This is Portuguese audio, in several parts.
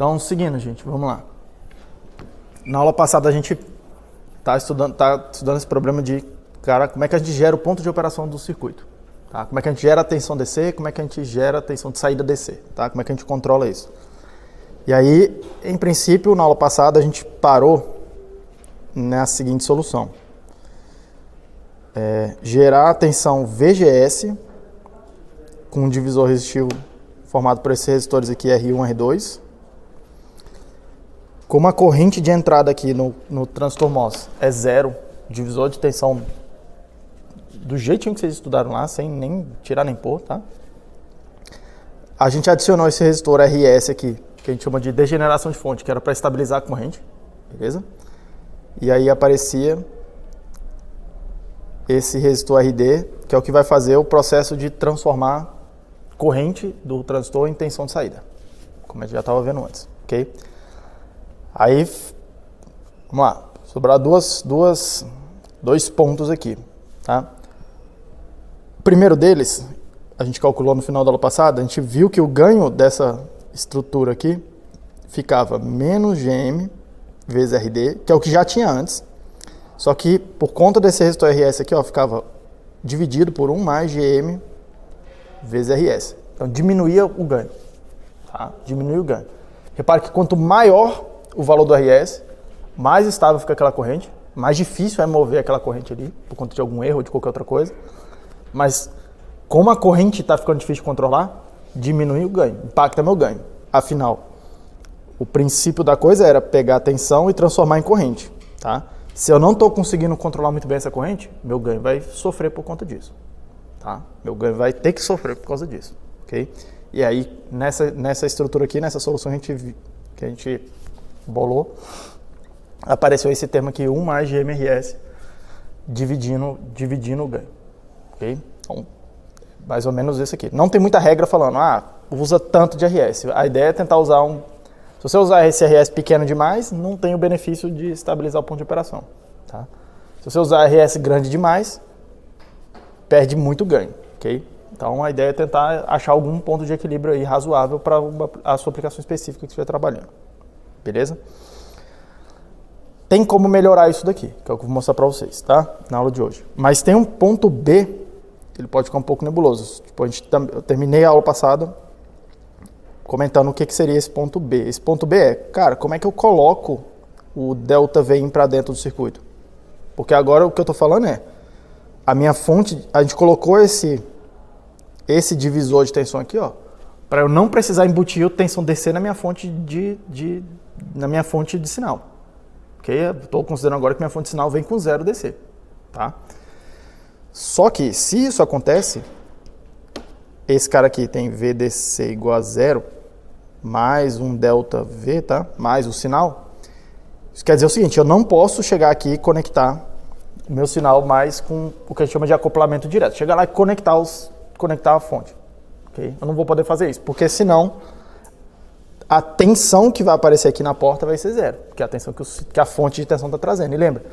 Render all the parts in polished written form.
Então, seguindo, gente, vamos lá. Na aula passada a gente tá estudando esse problema de, cara, como é que a gente gera o ponto de operação do circuito. Tá? Como é que a gente gera a tensão DC, como é que a gente gera a tensão de saída DC. Tá? Como é que a gente controla isso. E aí, em princípio, na aula passada a gente parou na seguinte solução. Gerar a tensão VGS com um divisor resistivo formado por esses resistores aqui, R1 e R2, com uma corrente de entrada aqui no transistor MOS é zero, divisor de tensão do jeitinho que vocês estudaram lá, sem nem tirar nem pôr, tá? A gente adicionou esse resistor RS aqui, que a gente chama de degeneração de fonte, que era para estabilizar a corrente, beleza? E aí aparecia esse resistor RD, que é o que vai fazer o processo de transformar corrente do transistor em tensão de saída, como a gente já estava vendo antes, ok? Aí, vamos lá, sobrar dois pontos aqui, tá? O primeiro deles, a gente calculou no final da aula passada, a gente viu que o ganho dessa estrutura aqui ficava menos GM vezes RD, que é o que já tinha antes, só que por conta desse resistor RS aqui, ó, ficava dividido por 1 mais GM vezes RS. Então diminuía o ganho, tá? Diminuía o ganho. Repare que quanto maior o valor do RS, mais estável fica aquela corrente, mais difícil é mover aquela corrente ali, por conta de algum erro ou de qualquer outra coisa. Mas como a corrente está ficando difícil de controlar, diminui o ganho, impacta meu ganho. Afinal, o princípio da coisa era pegar a tensão e transformar em corrente, tá? Se eu não estou conseguindo controlar muito bem essa corrente, meu ganho vai sofrer por conta disso, tá? Meu ganho vai ter que sofrer por causa disso, ok? E aí, nessa estrutura aqui, nessa solução que a gente bolou, apareceu esse termo aqui, 1 mais GMRS, dividindo o ganho, ok? Então, mais ou menos isso aqui. Não tem muita regra falando, usa tanto de RS. A ideia é tentar usar se você usar esse RS pequeno demais, não tem o benefício de estabilizar o ponto de operação, tá? Se você usar RS grande demais, perde muito ganho, ok? Então a ideia é tentar achar algum ponto de equilíbrio aí razoável para a sua aplicação específica que você estiver trabalhando, beleza? Tem como melhorar isso daqui, que é o que eu vou mostrar para vocês, tá? Na aula de hoje. Mas tem um ponto B, que ele pode ficar um pouco nebuloso. Tipo, eu terminei a aula passada comentando o que seria esse ponto B. Esse ponto B é, cara, como é que eu coloco o ΔVin para dentro do circuito? Porque agora o que eu estou falando é, a minha fonte, a gente colocou esse divisor de tensão aqui, ó, para eu não precisar embutir a tensão DC na minha fonte de sinal. Ok? Estou considerando agora que minha fonte de sinal vem com 0 DC, tá? Só que, se isso acontece, esse cara aqui tem VDC igual a 0, mais um ΔV, tá? Mais o sinal. Isso quer dizer o seguinte, eu não posso chegar aqui e conectar o meu sinal mais com o que a gente chama de acoplamento direto. Chegar lá e conectar a fonte. Okay? Eu não vou poder fazer isso, porque senão a tensão que vai aparecer aqui na porta vai ser 0, que é a tensão que a fonte de tensão está trazendo. E lembra,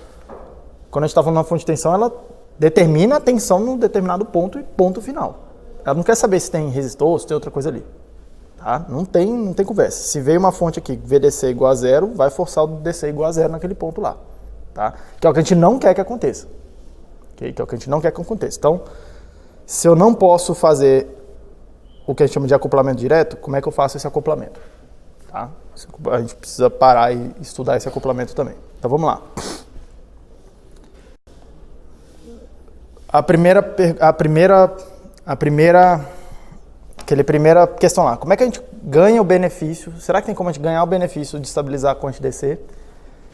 quando a gente está falando na fonte de tensão, ela determina a tensão num determinado ponto e ponto final. Ela não quer saber se tem resistor, se tem outra coisa ali. Tá? Não tem conversa. Se veio uma fonte aqui, VDC igual a 0, vai forçar o DC igual a 0 naquele ponto lá. Tá? Que é o que a gente não quer que aconteça. Okay? Que é o que a gente não quer que aconteça. Então, se eu não posso fazer o que a gente chama de acoplamento direto, como é que eu faço esse acoplamento? Tá? A gente precisa parar e estudar esse acoplamento também. Então, vamos lá. A primeira questão lá, como é que a gente ganha o benefício, será que tem como a gente ganhar o benefício de estabilizar a corrente DC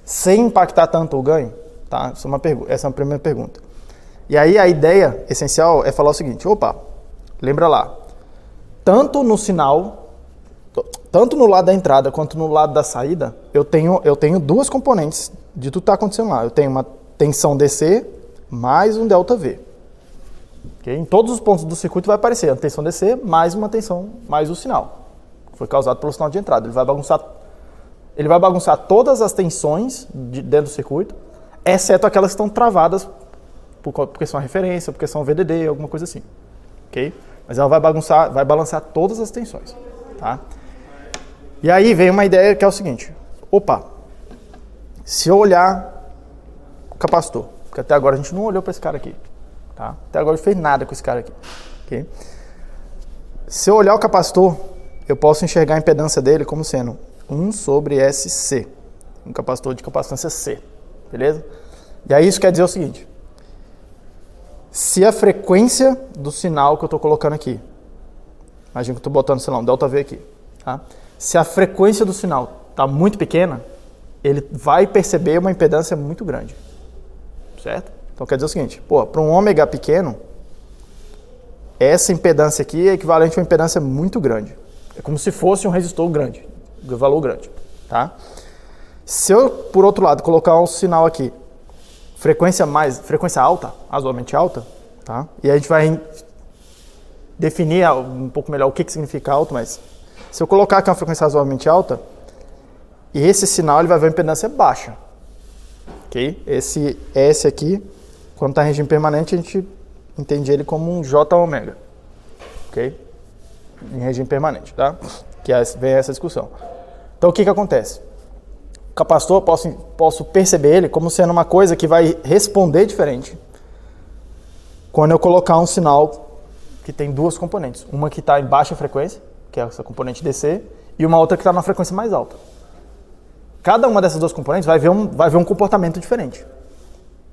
sem impactar tanto o ganho? Tá? Essa é a primeira pergunta. E aí a ideia essencial é falar o seguinte, lembra lá, tanto no sinal, tanto no lado da entrada quanto no lado da saída, eu tenho duas componentes de tudo que está acontecendo lá. Eu tenho uma tensão DC mais um ΔV. Okay? Em todos os pontos do circuito vai aparecer a tensão DC mais uma tensão mais o sinal, que foi causado pelo sinal de entrada. Ele vai bagunçar todas as tensões dentro do circuito, exceto aquelas que estão travadas porque são a referência, porque são VDD, alguma coisa assim. Okay? Mas ela vai balançar todas as tensões. Tá? E aí vem uma ideia que é o seguinte, opa, se eu olhar o capacitor, porque até agora a gente não olhou para esse cara aqui, tá? Até agora não fez nada com esse cara aqui, ok? Se eu olhar o capacitor, eu posso enxergar a impedância dele como sendo 1 sobre SC, um capacitor de capacitância C, beleza? E aí isso quer dizer o seguinte, se a frequência do sinal que eu estou colocando aqui, imagina que eu estou botando, sei lá, um ΔV aqui, tá? Se a frequência do sinal está muito pequena, ele vai perceber uma impedância muito grande, certo? Então quer dizer o seguinte, para um ômega pequeno, essa impedância aqui é equivalente a uma impedância muito grande. É como se fosse um resistor grande, de valor grande, tá? Se eu, por outro lado, colocar um sinal aqui, frequência alta, razoavelmente alta, tá? E a gente vai definir um pouco melhor o que significa alto, mas se eu colocar aqui uma frequência razoavelmente alta, e esse sinal ele vai ver uma impedância baixa, ok? Esse S aqui, quando está em regime permanente, a gente entende ele como um J-ômega, ok? Em regime permanente, tá? Que vem essa discussão. Então o que acontece? O capacitor, posso perceber ele como sendo uma coisa que vai responder diferente quando eu colocar um sinal que tem duas componentes. Uma que está em baixa frequência, que é essa componente DC, e uma outra que está na frequência mais alta. Cada uma dessas duas componentes vai ver um comportamento diferente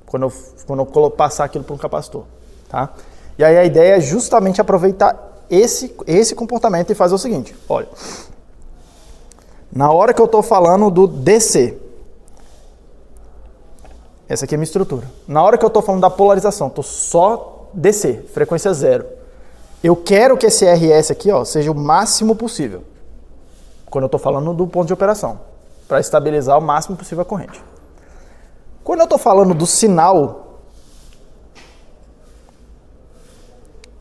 quando eu passar aquilo para um capacitor, tá? E aí a ideia é justamente aproveitar esse comportamento e fazer o seguinte, olha, na hora que eu estou falando do DC, essa aqui é a minha estrutura. Na hora que eu estou falando da polarização, estou só DC, frequência zero. Eu quero que esse RS aqui, ó, seja o máximo possível, quando eu estou falando do ponto de operação, para estabilizar o máximo possível a corrente. Quando eu estou falando do sinal,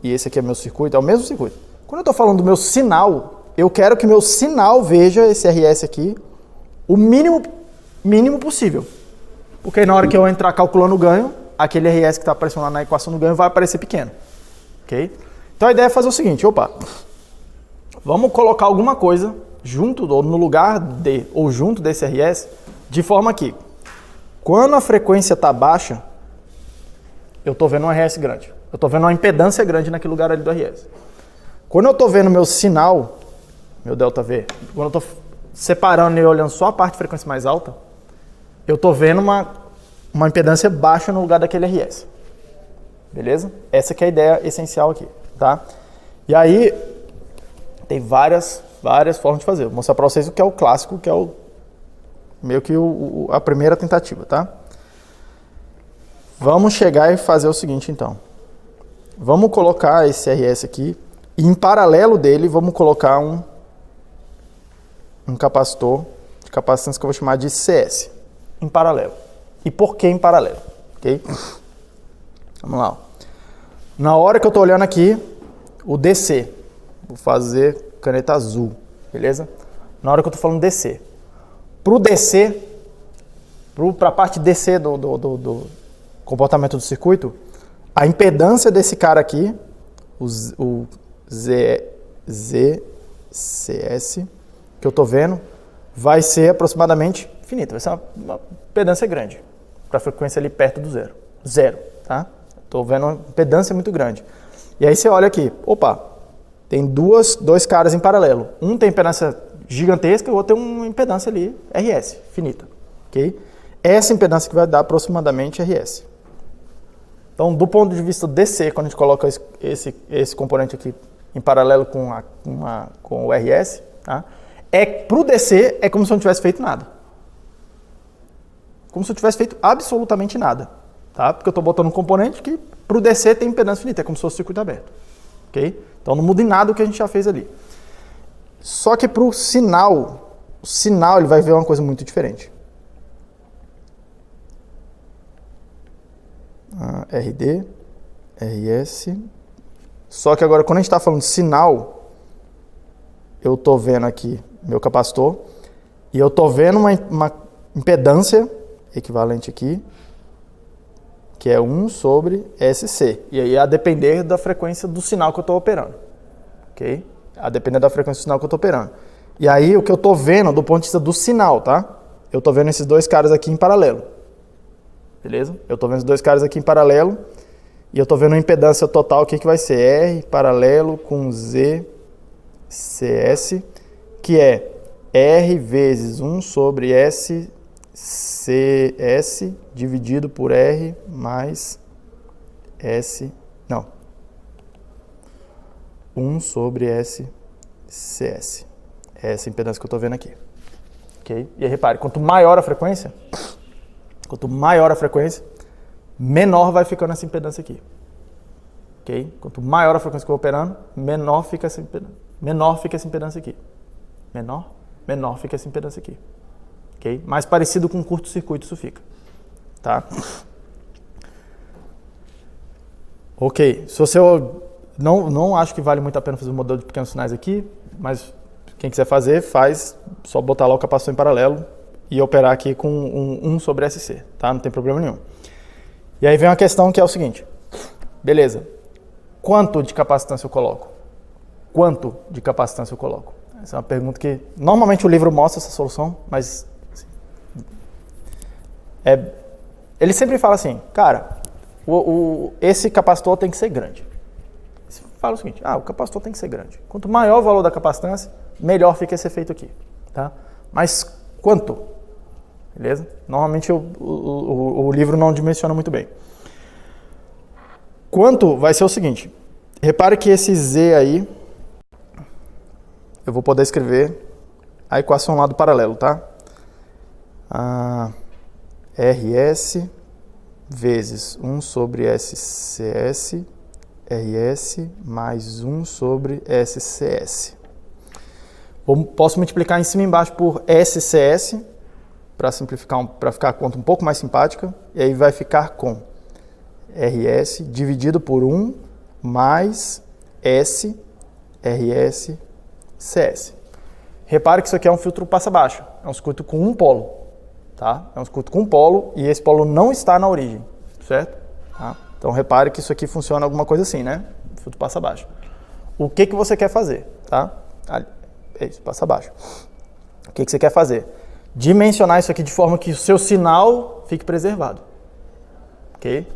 e esse aqui é meu circuito, é o mesmo circuito. Quando eu estou falando do meu sinal, eu quero que meu sinal veja esse RS aqui o mínimo possível. Porque aí na hora que eu entrar calculando o ganho, aquele RS que está aparecendo lá na equação do ganho vai aparecer pequeno. Ok? Então a ideia é fazer o seguinte, vamos colocar alguma coisa junto ou no lugar de ou junto desse RS, de forma que quando a frequência está baixa, eu estou vendo um RS grande. Eu estou vendo uma impedância grande naquele lugar ali do RS. Quando eu estou vendo meu sinal, meu ΔV, quando eu estou separando e olhando só a parte de frequência mais alta, eu estou vendo uma impedância baixa no lugar daquele RS. Beleza? Essa que é a ideia essencial aqui, tá? E aí, tem várias formas de fazer. Vou mostrar para vocês o que é o clássico, que é meio que a primeira tentativa, tá? Vamos chegar e fazer o seguinte, então. Vamos colocar esse RS aqui, e em paralelo dele, vamos colocar um capacitor de capacitância que eu vou chamar de CS, em paralelo. E por que em paralelo? Ok? Vamos lá. Na hora que eu estou olhando aqui, o DC, vou fazer caneta azul, beleza? Na hora que eu estou falando DC. Para o DC, para a parte DC do comportamento do circuito, a impedância desse cara aqui, o ZCS, que eu estou vendo, vai ser aproximadamente infinita, vai ser uma impedância grande, para a frequência ali perto do zero, tá? Estou vendo uma impedância muito grande. E aí você olha aqui, tem dois caras em paralelo. Um tem impedância gigantesca e o outro tem uma impedância ali, RS, finita. Okay? Essa impedância que vai dar aproximadamente RS. Então, do ponto de vista DC, quando a gente coloca esse componente aqui em paralelo com o RS, tá? Para o DC é como se eu não tivesse feito nada. Como se eu tivesse feito absolutamente nada. Tá? Porque eu estou botando um componente que para o DC tem impedância finita, é como se fosse circuito aberto. Okay? Então não muda em nada o que a gente já fez ali. Só que para o sinal ele vai ver uma coisa muito diferente. RD, RS. Só que agora quando a gente está falando de sinal, eu estou vendo aqui meu capacitor e eu estou vendo uma impedância equivalente aqui, que é 1 sobre SC. E aí a depender da frequência do sinal que eu estou operando. Ok? A depender da frequência do sinal que eu estou operando. E aí o que eu estou vendo do ponto de vista do sinal, tá? Eu estou vendo esses dois caras aqui em paralelo. Beleza? Eu estou vendo esses dois caras aqui em paralelo e eu estou vendo a impedância total, o que vai ser? R paralelo com Z CS, que é R vezes 1 sobre S CS dividido por R mais S, não, 1 sobre S CS. É essa impedância que eu estou vendo aqui. Okay? E aí, repare, quanto maior a frequência, menor vai ficando essa impedância aqui. Okay? Quanto maior a frequência que eu vou operando, menor fica essa impedância. Menor fica essa impedância aqui. Menor fica essa impedância aqui. Okay? Mais parecido com um curto-circuito isso fica. Tá? Ok. Se você não acho que vale muito a pena fazer um modelo de pequenos sinais aqui, mas quem quiser fazer, faz. Só botar lá o capacitor em paralelo e operar aqui com 1 sobre SC. Tá? Não tem problema nenhum. E aí vem uma questão que é o seguinte. Beleza. Quanto de capacitância eu coloco? Essa é uma pergunta que normalmente o livro mostra essa solução, mas assim, ele sempre fala assim, cara, esse capacitor tem que ser grande. Ele fala o seguinte, o capacitor tem que ser grande. Quanto maior o valor da capacitância, melhor fica esse efeito aqui. Tá? Mas quanto? Beleza? Normalmente o livro não dimensiona muito bem. Quanto vai ser o seguinte, repare que esse Z aí, eu vou poder escrever a equação lá do paralelo, tá? RS vezes 1 sobre SCS, RS mais 1 sobre SCS. Posso multiplicar em cima e embaixo por SCS, para simplificar, para ficar a conta um pouco mais simpática, e aí vai ficar com RS dividido por 1 mais S, RS, CS. Repare que isso aqui é um filtro passa-baixo, é um circuito com um polo, tá? É um circuito com um polo e esse polo não está na origem, certo? Tá? Então repare que isso aqui funciona alguma coisa assim, né? Filtro passa-baixo. O que você quer fazer, tá? É isso, passa-baixo. O que você quer fazer? Dimensionar isso aqui de forma que o seu sinal fique preservado, ok?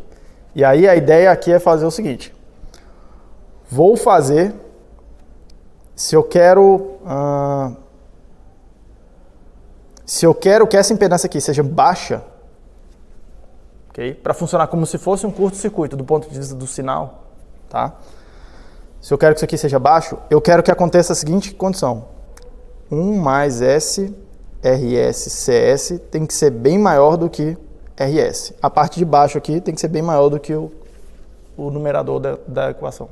E aí a ideia aqui é fazer o seguinte, vou fazer, se eu quero que essa impedância aqui seja baixa, okay? Para funcionar como se fosse um curto-circuito do ponto de vista do sinal, tá? Se eu quero que isso aqui seja baixo, eu quero que aconteça a seguinte condição. 1 mais S, RS, CS tem que ser bem maior do que RS. A parte de baixo aqui tem que ser bem maior do que o numerador da equação.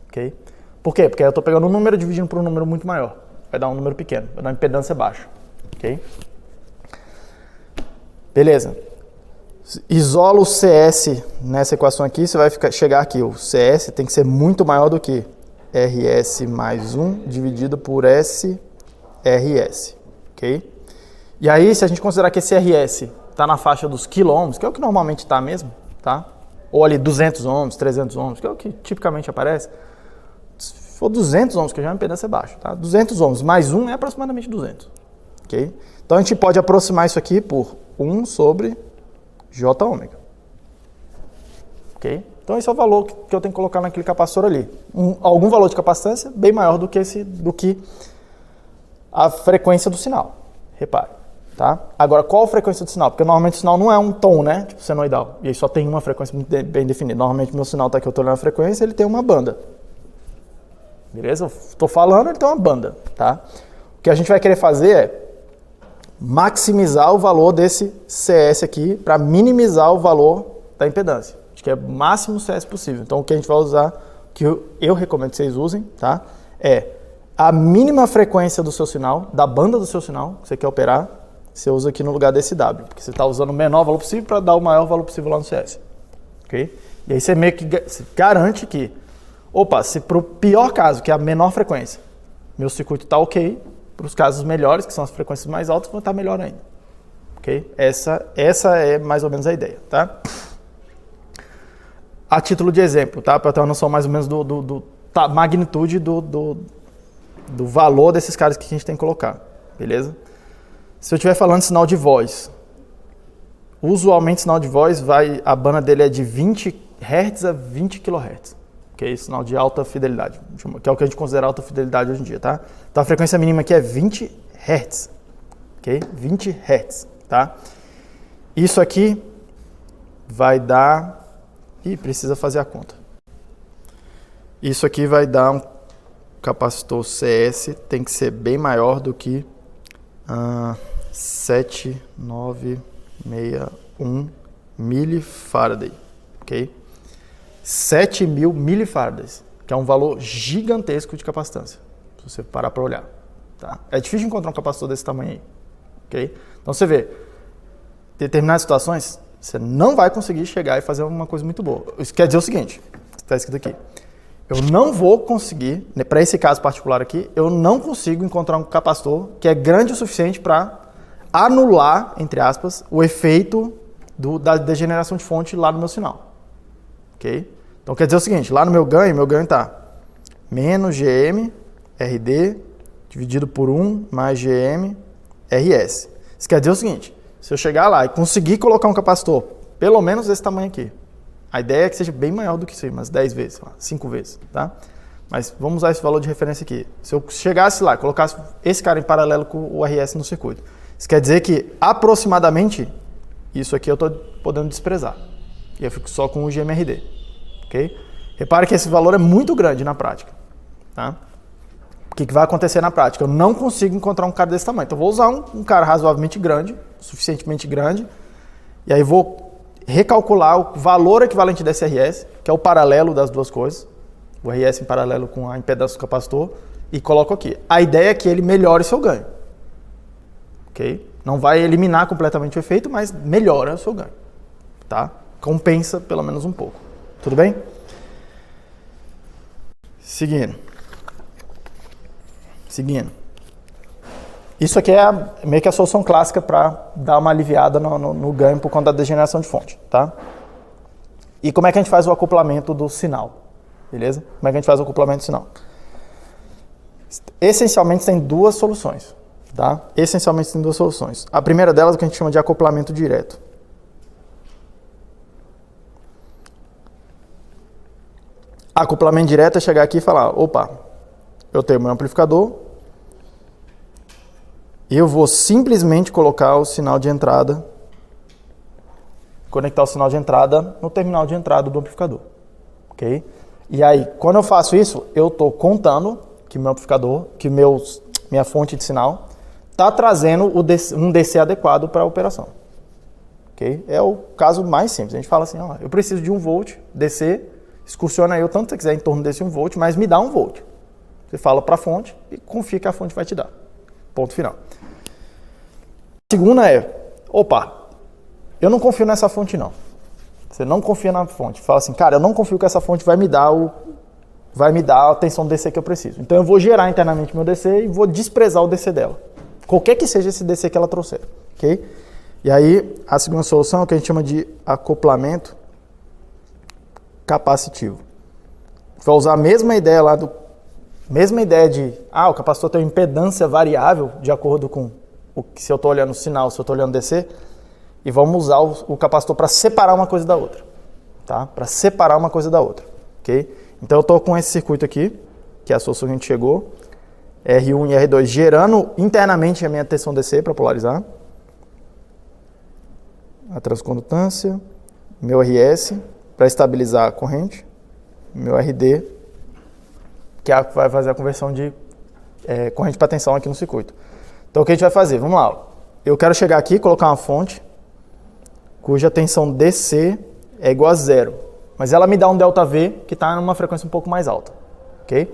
Ok? Por quê? Porque eu estou pegando um número e dividindo por um número muito maior. Vai dar um número pequeno, vai dar uma impedância baixa. Ok? Beleza. Isola o CS nessa equação aqui, você vai chegar aqui. O CS tem que ser muito maior do que RS mais 1 dividido por S, RS. Ok? E aí, se a gente considerar que esse RS está na faixa dos quilômetros, que é o que normalmente está mesmo, tá? Ou ali 200 ohms, 300 ohms, que é o que tipicamente aparece. Se for 200 ohms, que já é uma impedância baixa, tá? 200 ohms mais 1 é aproximadamente 200. Ok? Então a gente pode aproximar isso aqui por 1 sobre J ômega. Ok? Então esse é o valor que eu tenho que colocar naquele capacitor ali. Algum valor de capacitância bem maior do que a frequência do sinal. Repare. Tá? Agora, qual a frequência do sinal? Porque normalmente o sinal não é um tom, né? Tipo senoidal. E aí só tem uma frequência muito bem definida. Normalmente meu sinal está aqui, eu estou olhando a frequência, ele tem uma banda. Beleza? Eu estou falando, ele tem uma banda. Tá? O que a gente vai querer fazer é maximizar o valor desse CS aqui para minimizar o valor da impedância. Acho que é o máximo CS possível. Então o que a gente vai usar, que eu recomendo que vocês usem, tá? É a mínima frequência do seu sinal, da banda do seu sinal, que você quer operar, você usa aqui no lugar desse W, porque você está usando o menor valor possível para dar o maior valor possível lá no CS. Ok? E aí você meio que garante que, se para o pior caso, que é a menor frequência, meu circuito está ok, para os casos melhores, que são as frequências mais altas, vão estar melhor ainda. Ok? Essa é mais ou menos a ideia, tá? A título de exemplo, tá? Para ter uma noção mais ou menos da magnitude do valor desses caras que a gente tem que colocar, beleza? Se eu estiver falando sinal de voz, usualmente sinal de voz a banda dele é de 20 Hz a 20 kHz, ok? Sinal de alta fidelidade, que é o que a gente considera alta fidelidade hoje em dia, tá? Então a frequência mínima aqui é 20 Hz, ok? 20 Hz, tá? Isso aqui vai dar... Ih, precisa fazer a conta. Isso aqui vai dar um capacitor CS, tem que ser bem maior do que 7961 milifaraday, ok? 7.000 milifarads, que é um valor gigantesco de capacitância, se você parar para olhar. Tá? É difícil encontrar um capacitor desse tamanho aí, ok? Então você vê, em determinadas situações, você não vai conseguir chegar e fazer uma coisa muito boa. Isso quer dizer o seguinte, está escrito aqui, eu não vou conseguir, para esse caso particular aqui, eu não consigo encontrar um capacitor que é grande o suficiente para anular, entre aspas, o efeito da degeneração de fonte lá no meu sinal. Ok? Então quer dizer o seguinte, lá no meu ganho está menos GM RD dividido por 1 mais GM RS. Isso quer dizer o seguinte, se eu chegar lá e conseguir colocar um capacitor, pelo menos desse tamanho aqui, a ideia é que seja bem maior do que isso aí, umas 10 vezes, 5 vezes, tá? Mas vamos usar esse valor de referência aqui. Se eu chegasse lá e colocasse esse cara em paralelo com o RS no circuito, isso quer dizer que aproximadamente isso aqui eu estou podendo desprezar. E eu fico só com o GMRD, ok? Repare que esse valor é muito grande na prática, tá? O que vai acontecer na prática? Eu não consigo encontrar um cara desse tamanho. Então eu vou usar um cara razoavelmente grande, suficientemente grande, e aí vou recalcular o valor equivalente desse RS, que é o paralelo das duas coisas, o RS em paralelo com a impedância do capacitor, e coloco aqui. A ideia é que ele melhore seu ganho. Ok? Não vai eliminar completamente o efeito, mas melhora o seu ganho. Tá? Compensa pelo menos um pouco. Tudo bem? Seguindo. Isso aqui é meio que a solução clássica para dar uma aliviada no ganho por conta da degeneração de fonte, tá? E como é que a gente faz o acoplamento do sinal? Beleza? Como é que a gente faz o acoplamento do sinal? Essencialmente tem duas soluções, tá? A primeira delas é o que a gente chama de acoplamento direto. Acoplamento direto é chegar aqui e falar, opa, eu tenho meu amplificador, eu vou simplesmente colocar o sinal de entrada, conectar o sinal de entrada no terminal de entrada do amplificador, ok? E aí, quando eu faço isso, eu estou contando que meu amplificador, minha fonte de sinal, está trazendo um DC adequado para a operação, ok? É o caso mais simples. A gente fala assim, ó, eu preciso de 1 volt DC, excursiona aí o tanto que você quiser em torno desse 1 volt, mas me dá 1 volt. Você fala para a fonte e confia que a fonte vai te dar. Ponto final. A segunda é, opa, eu não confio nessa fonte não. Você não confia na fonte. Fala assim, cara, eu não confio que essa fonte vai me dar a tensão DC que eu preciso. Então eu vou gerar internamente meu DC e vou desprezar o DC dela. Qualquer que seja esse DC que ela trouxer, ok? E aí, a segunda solução é o que a gente chama de acoplamento capacitivo. Vai usar a mesma ideia lá de, o capacitor tem uma impedância variável de acordo com se eu estou olhando o sinal, se eu estou olhando DC, e vamos usar o capacitor para separar uma coisa da outra, tá? Para separar uma coisa da outra, ok? Então eu estou com esse circuito aqui, que é a solução que a gente chegou, R1 e R2 gerando internamente a minha tensão DC para polarizar, a transcondutância, meu RS para estabilizar a corrente, meu RD, que vai fazer a conversão de corrente para tensão aqui no circuito. Então o que a gente vai fazer? Vamos lá. Eu quero chegar aqui e colocar uma fonte cuja tensão DC é igual a 0. Mas ela me dá um ΔV que está numa frequência um pouco mais alta. Ok?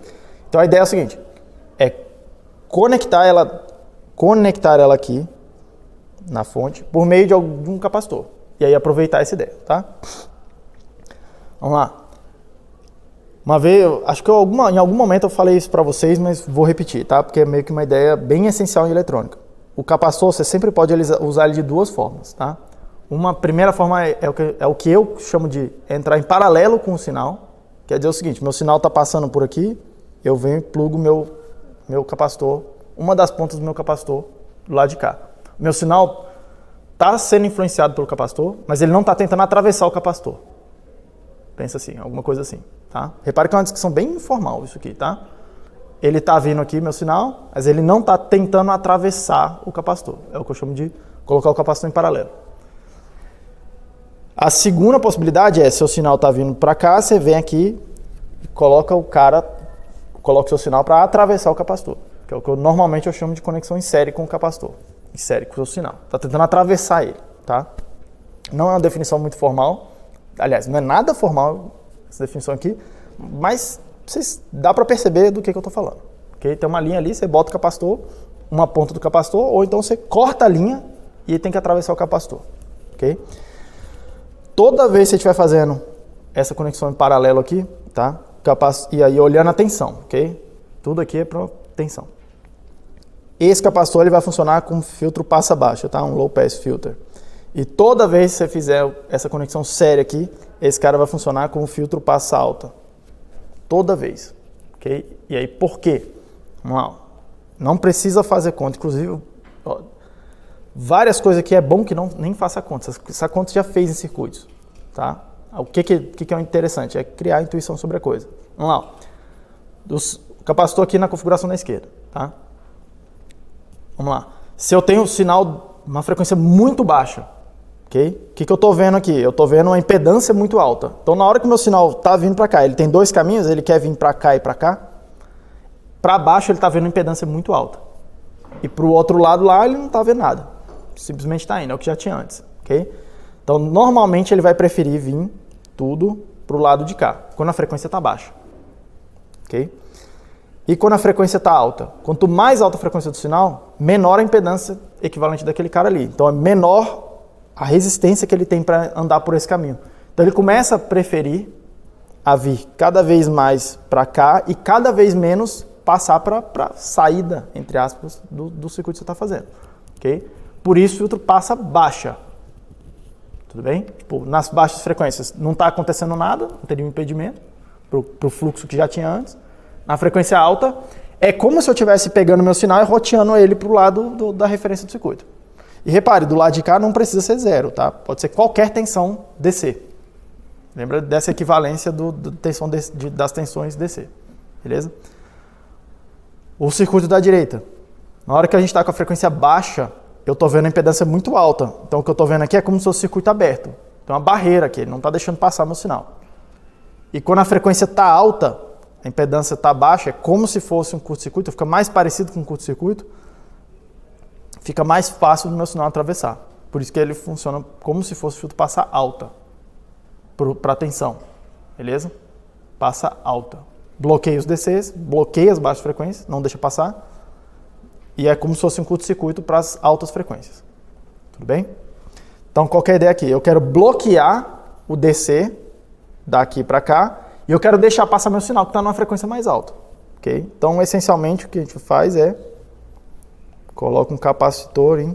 Então a ideia é a seguinte. É conectar ela aqui na fonte por meio de algum capacitor. E aí aproveitar essa ideia. Tá? Vamos lá. Uma vez, acho que em algum momento eu falei isso para vocês, mas vou repetir, tá? Porque é meio que uma ideia bem essencial em eletrônica. O capacitor, você sempre pode usar ele de duas formas, tá? Uma primeira forma é o que eu chamo de entrar em paralelo com o sinal. Quer dizer o seguinte, meu sinal está passando por aqui, eu venho e plugo meu capacitor, uma das pontas do meu capacitor do lado de cá. Meu sinal está sendo influenciado pelo capacitor, mas ele não está tentando atravessar o capacitor. Pensa assim, alguma coisa assim, tá? Repare que é uma descrição bem informal isso aqui, tá? Ele está vindo aqui, meu sinal, mas ele não está tentando atravessar o capacitor. É o que eu chamo de colocar o capacitor em paralelo. A segunda possibilidade é, seu sinal está vindo para cá, você vem aqui e coloca o seu sinal para atravessar o capacitor, que é o que normalmente eu chamo de conexão em série com o capacitor, em série com o seu sinal. Está tentando atravessar ele, tá? Não é uma definição muito formal, aliás, não é nada formal essa definição aqui, mas dá para perceber do que eu estou falando. Okay? Tem uma linha ali, você bota o capacitor, uma ponta do capacitor, ou então você corta a linha e ele tem que atravessar o capacitor. Okay? Toda vez que você estiver fazendo essa conexão em paralelo aqui, tá? E aí olhando a tensão, ok? Tudo aqui é para tensão. Esse capacitor ele vai funcionar com filtro passa baixa, tá? Um low pass filter. E toda vez que você fizer essa conexão séria aqui, esse cara vai funcionar com o filtro passa alta. Toda vez, ok? E aí por quê? Vamos lá. Não precisa fazer conta, inclusive ó, várias coisas aqui é bom que nem faça conta. Essa conta já fez em circuitos, tá? O que é interessante? É criar intuição sobre a coisa. Vamos lá. O capacitor aqui na configuração da esquerda, tá? Vamos lá. Se eu tenho o sinal, uma frequência muito baixa, ok? O que eu estou vendo aqui? Eu estou vendo uma impedância muito alta. Então, na hora que o meu sinal está vindo para cá, ele tem dois caminhos, ele quer vir para cá e para cá. Para baixo, ele está vendo uma impedância muito alta. E para o outro lado lá, ele não está vendo nada. Simplesmente está indo, é o que já tinha antes, ok? Então, normalmente, ele vai preferir vir tudo para o lado de cá, quando a frequência está baixa, ok? E quando a frequência está alta, quanto mais alta a frequência do sinal, menor a impedância equivalente daquele cara ali. Então, é menor a resistência que ele tem para andar por esse caminho. Então, ele começa a preferir a vir cada vez mais para cá e cada vez menos passar para a saída, entre aspas, do circuito que você está fazendo, ok? Por isso, o filtro passa baixa. Tudo bem? Tipo, nas baixas frequências não está acontecendo nada, não teria um impedimento para o fluxo que já tinha antes. Na frequência alta, é como se eu estivesse pegando meu sinal e roteando ele para o lado da referência do circuito. E repare, do lado de cá não precisa ser zero, tá? Pode ser qualquer tensão DC. Lembra dessa equivalência das tensões DC. Beleza? O circuito da direita. Na hora que a gente está com a frequência baixa, eu estou vendo a impedância muito alta. Então, o que eu estou vendo aqui é como se fosse o circuito aberto. Tem uma barreira aqui, ele não está deixando passar meu sinal. E quando a frequência está alta, a impedância está baixa, é como se fosse um curto-circuito, fica mais parecido com um curto-circuito, fica mais fácil do meu sinal atravessar. Por isso que ele funciona como se fosse o filtro passa alta, para a tensão. Beleza? Passa alta. Bloqueia os DCs, bloqueia as baixas frequências, não deixa passar. E é como se fosse um curto-circuito para as altas frequências. Tudo bem? Então, qual que é a ideia aqui? Eu quero bloquear o DC daqui para cá e eu quero deixar passar meu sinal que está numa frequência mais alta. Okay? Então, essencialmente, o que a gente faz é coloca um capacitor em...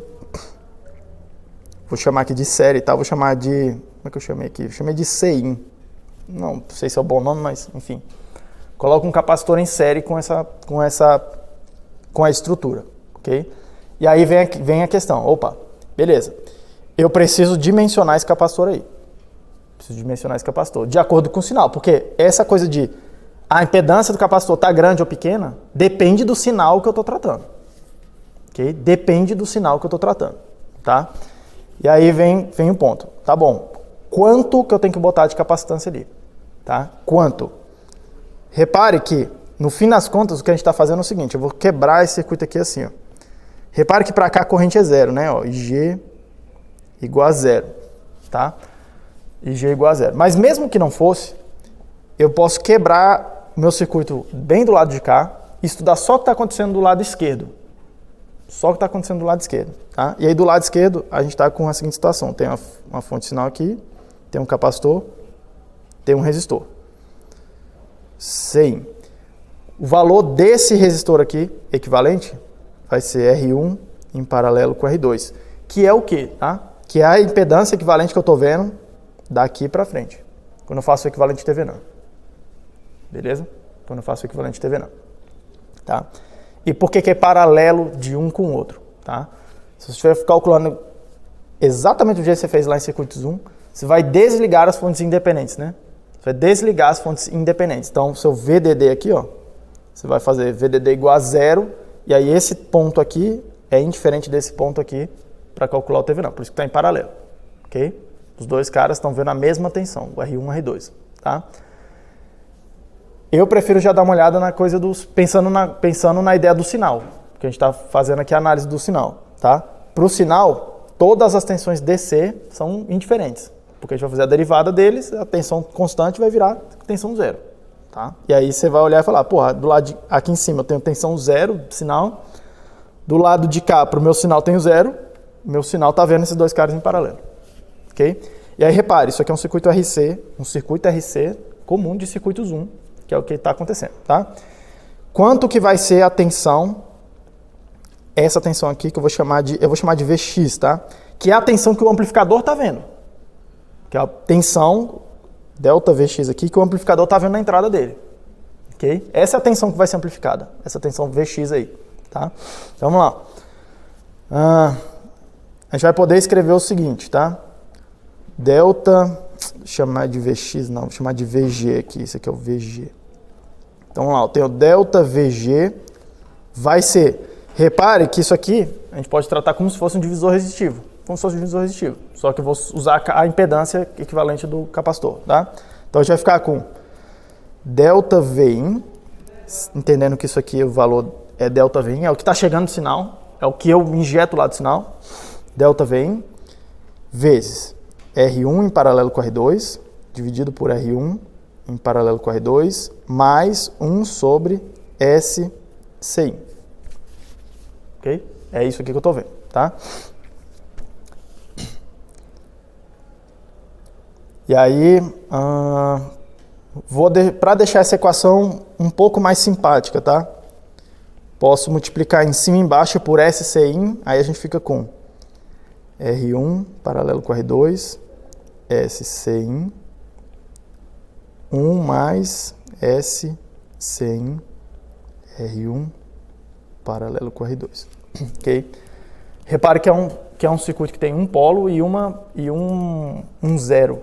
Vou chamar aqui de série, tá? Vou chamar de... Como é que eu chamei aqui? Eu chamei de CIN. Não sei se é o bom nome, mas enfim. Coloca um capacitor em série com a estrutura, ok? E aí vem a questão, opa, beleza, eu preciso dimensionar esse capacitor aí. Preciso dimensionar esse capacitor, de acordo com o sinal, porque essa coisa de a impedância do capacitor tá grande ou pequena, depende do sinal que eu estou tratando, ok? Depende do sinal que eu estou tratando, tá? E aí vem o ponto, tá bom, quanto que eu tenho que botar de capacitância ali, tá? Quanto? Repare que, no fim das contas, o que a gente está fazendo é o seguinte, eu vou quebrar esse circuito aqui assim, ó. Repare que para cá a corrente é zero, né? Ó, IG igual a zero, tá? IG igual a zero. Mas mesmo que não fosse, eu posso quebrar o meu circuito bem do lado de cá e estudar só o que está acontecendo do lado esquerdo. Só o que está acontecendo do lado esquerdo, tá? E aí do lado esquerdo a gente está com a seguinte situação, tem uma fonte de sinal aqui, tem um capacitor, tem um resistor. Sim. O valor desse resistor aqui, equivalente, vai ser R1 em paralelo com R2, que é o quê? Tá? Que é a impedância equivalente que eu estou vendo daqui para frente, quando eu faço o equivalente de TV não. Beleza? Quando eu faço o equivalente de TV não. Tá? E por que é paralelo de um com o outro, tá? Se você estiver calculando exatamente o jeito que você fez lá em circuitos 1, você vai desligar as fontes independentes, né? Você vai desligar as fontes independentes. Então, o seu VDD aqui, ó, você vai fazer VDD igual a 0, e aí esse ponto aqui é indiferente desse ponto aqui para calcular o TV não, por isso que está em paralelo, ok? Os dois caras estão vendo a mesma tensão, o R1 e o R2, tá? Eu prefiro já dar uma olhada na coisa dos... pensando na ideia do sinal, que a gente está fazendo aqui a análise do sinal, tá? Para o sinal, todas as tensões DC são indiferentes, porque a gente vai fazer a derivada deles, a tensão constante vai virar tensão zero, tá? E aí você vai olhar e falar, porra, do lado aqui em cima eu tenho tensão zero, sinal, do lado de cá para o meu sinal tenho zero, meu sinal está vendo esses dois caras em paralelo, ok? E aí repare, isso aqui é um circuito RC comum de circuitos 1, que é o que está acontecendo, tá? Quanto que vai ser a tensão, essa tensão aqui que eu vou chamar de Vx, tá? Que é a tensão que o amplificador está vendo. Que é a tensão delta Vx aqui que o amplificador está vendo na entrada dele, ok? Essa é a tensão que vai ser amplificada, essa tensão Vx aí, tá? Então vamos lá. A gente vai poder escrever o seguinte, tá? Delta, chamar de Vx, não, vou chamar de Vg aqui, isso aqui é o Vg. Então vamos lá, eu tenho delta Vg, vai ser, repare que isso aqui a gente pode tratar como se fosse um divisor resistivo, só que eu vou usar a impedância equivalente do capacitor, tá? Então a gente vai ficar com delta Vin, entendendo que isso aqui, o valor é delta Vin, é o que está chegando no sinal, é o que eu injeto lá do sinal, delta Vin, vezes R1 em paralelo com R2, dividido por R1 em paralelo com R2, mais 1 sobre SCI. Ok? É isso aqui que eu estou vendo, tá? E aí, para deixar essa equação um pouco mais simpática, tá? Posso multiplicar em cima e embaixo por SCI, aí a gente fica com R1 paralelo com R2, SCI, 1 mais SCI, R1 paralelo com R2. Ok? Repare que é um circuito que tem um polo e um zero.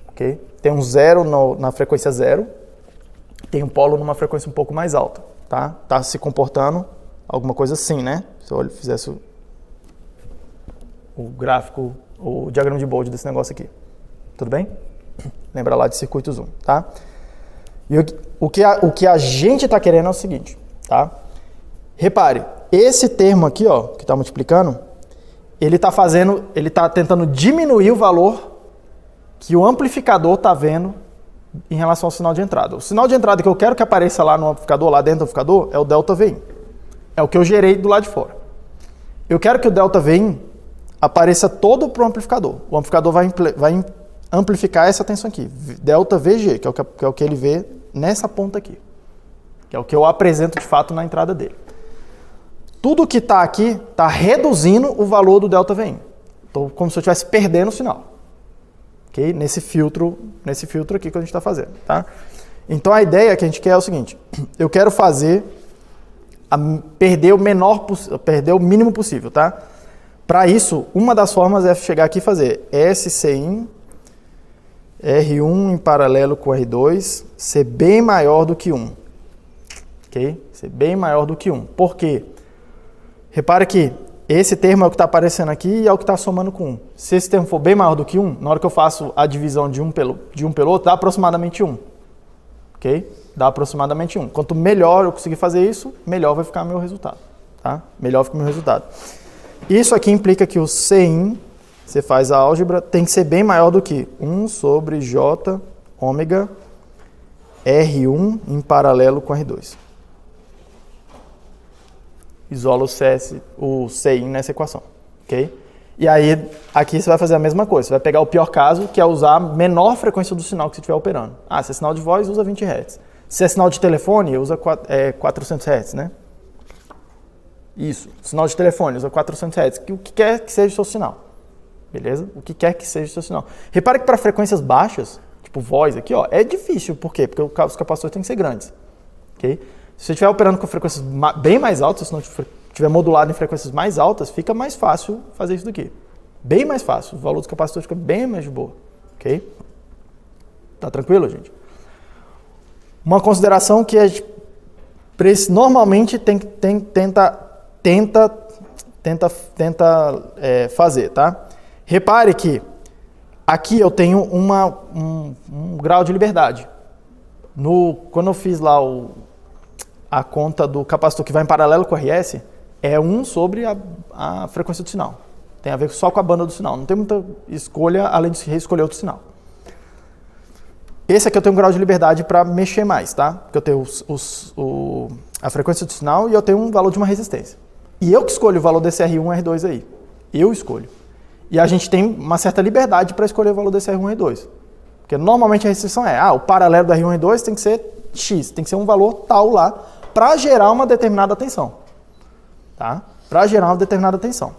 Okay? Tem um zero na frequência zero, tem um polo numa frequência um pouco mais alta. Tá se comportando alguma coisa assim, né? Se eu fizesse o gráfico, o diagrama de Bode desse negócio aqui. Tudo bem? Lembra lá de circuitos 1, tá? E o que a gente está querendo é o seguinte, tá? Repare, esse termo aqui, ó, que está multiplicando, ele está tentando diminuir o valor que o amplificador está vendo em relação ao sinal de entrada. O sinal de entrada que eu quero que apareça lá no amplificador, lá dentro do amplificador, é o delta Vin. É o que eu gerei do lado de fora. Eu quero que o delta Vin apareça todo para o amplificador. O amplificador vai amplificar essa tensão aqui, delta Vg, que é o que ele vê nessa ponta aqui, que é o que eu apresento de fato na entrada dele. Tudo que está aqui está reduzindo o valor do delta Vin. Então, como se eu estivesse perdendo o sinal. Okay? Nesse filtro aqui que a gente está fazendo. Tá? Então, a ideia que a gente quer é o seguinte, eu quero fazer perder o mínimo possível, tá? Para isso, uma das formas é chegar aqui e fazer SCI R1 em paralelo com R2 ser bem maior do que 1. Ok? Ser bem maior do que 1. Por quê? Repara que esse termo é o que está aparecendo aqui e é o que está somando com 1. Se esse termo for bem maior do que 1, na hora que eu faço a divisão de um pelo outro, dá aproximadamente 1. Ok? Dá aproximadamente 1. Quanto melhor eu conseguir fazer isso, melhor vai ficar meu resultado. Tá? Melhor fica o meu resultado. Isso aqui implica que o Cin, você faz a álgebra, tem que ser bem maior do que 1 sobre J ômega R1 em paralelo com R2. Isola o Cin nessa equação. Okay? E aí, aqui você vai fazer a mesma coisa. Você vai pegar o pior caso, que é usar a menor frequência do sinal que você estiver operando. Se é sinal de voz, usa 20 Hz. Se é sinal de telefone, usa 400 Hz, né? Isso. Sinal de telefone, usa 400 Hz. O que quer que seja o seu sinal. Beleza? O que quer que seja o seu sinal. Repare que para frequências baixas, tipo voz aqui, ó, é difícil. Por quê? Porque os capacitores têm que ser grandes. Okay? Se você estiver operando com frequências bem mais altas, se não estiver modulado em frequências mais altas, fica mais fácil fazer isso daqui. Bem mais fácil. O valor dos capacitores fica bem mais de boa. Ok? Tá tranquilo, gente? Uma consideração que a gente normalmente tenta fazer, tá? Repare que aqui eu tenho um grau de liberdade. Quando eu fiz lá a conta do capacitor que vai em paralelo com o RS, é 1 sobre a frequência do sinal. Tem a ver só com a banda do sinal. Não tem muita escolha além de reescolher outro sinal. Esse aqui eu tenho um grau de liberdade para mexer mais, tá? Porque eu tenho a frequência do sinal e eu tenho um valor de uma resistência. E eu que escolho o valor desse R1 e R2 aí. Eu escolho. E a gente tem uma certa liberdade para escolher o valor desse R1 e R2. Porque normalmente a restrição é, o paralelo do R1 e R2 tem que ser X, tem que ser um valor tal lá para gerar uma determinada tensão. Tá? Para gerar uma determinada tensão.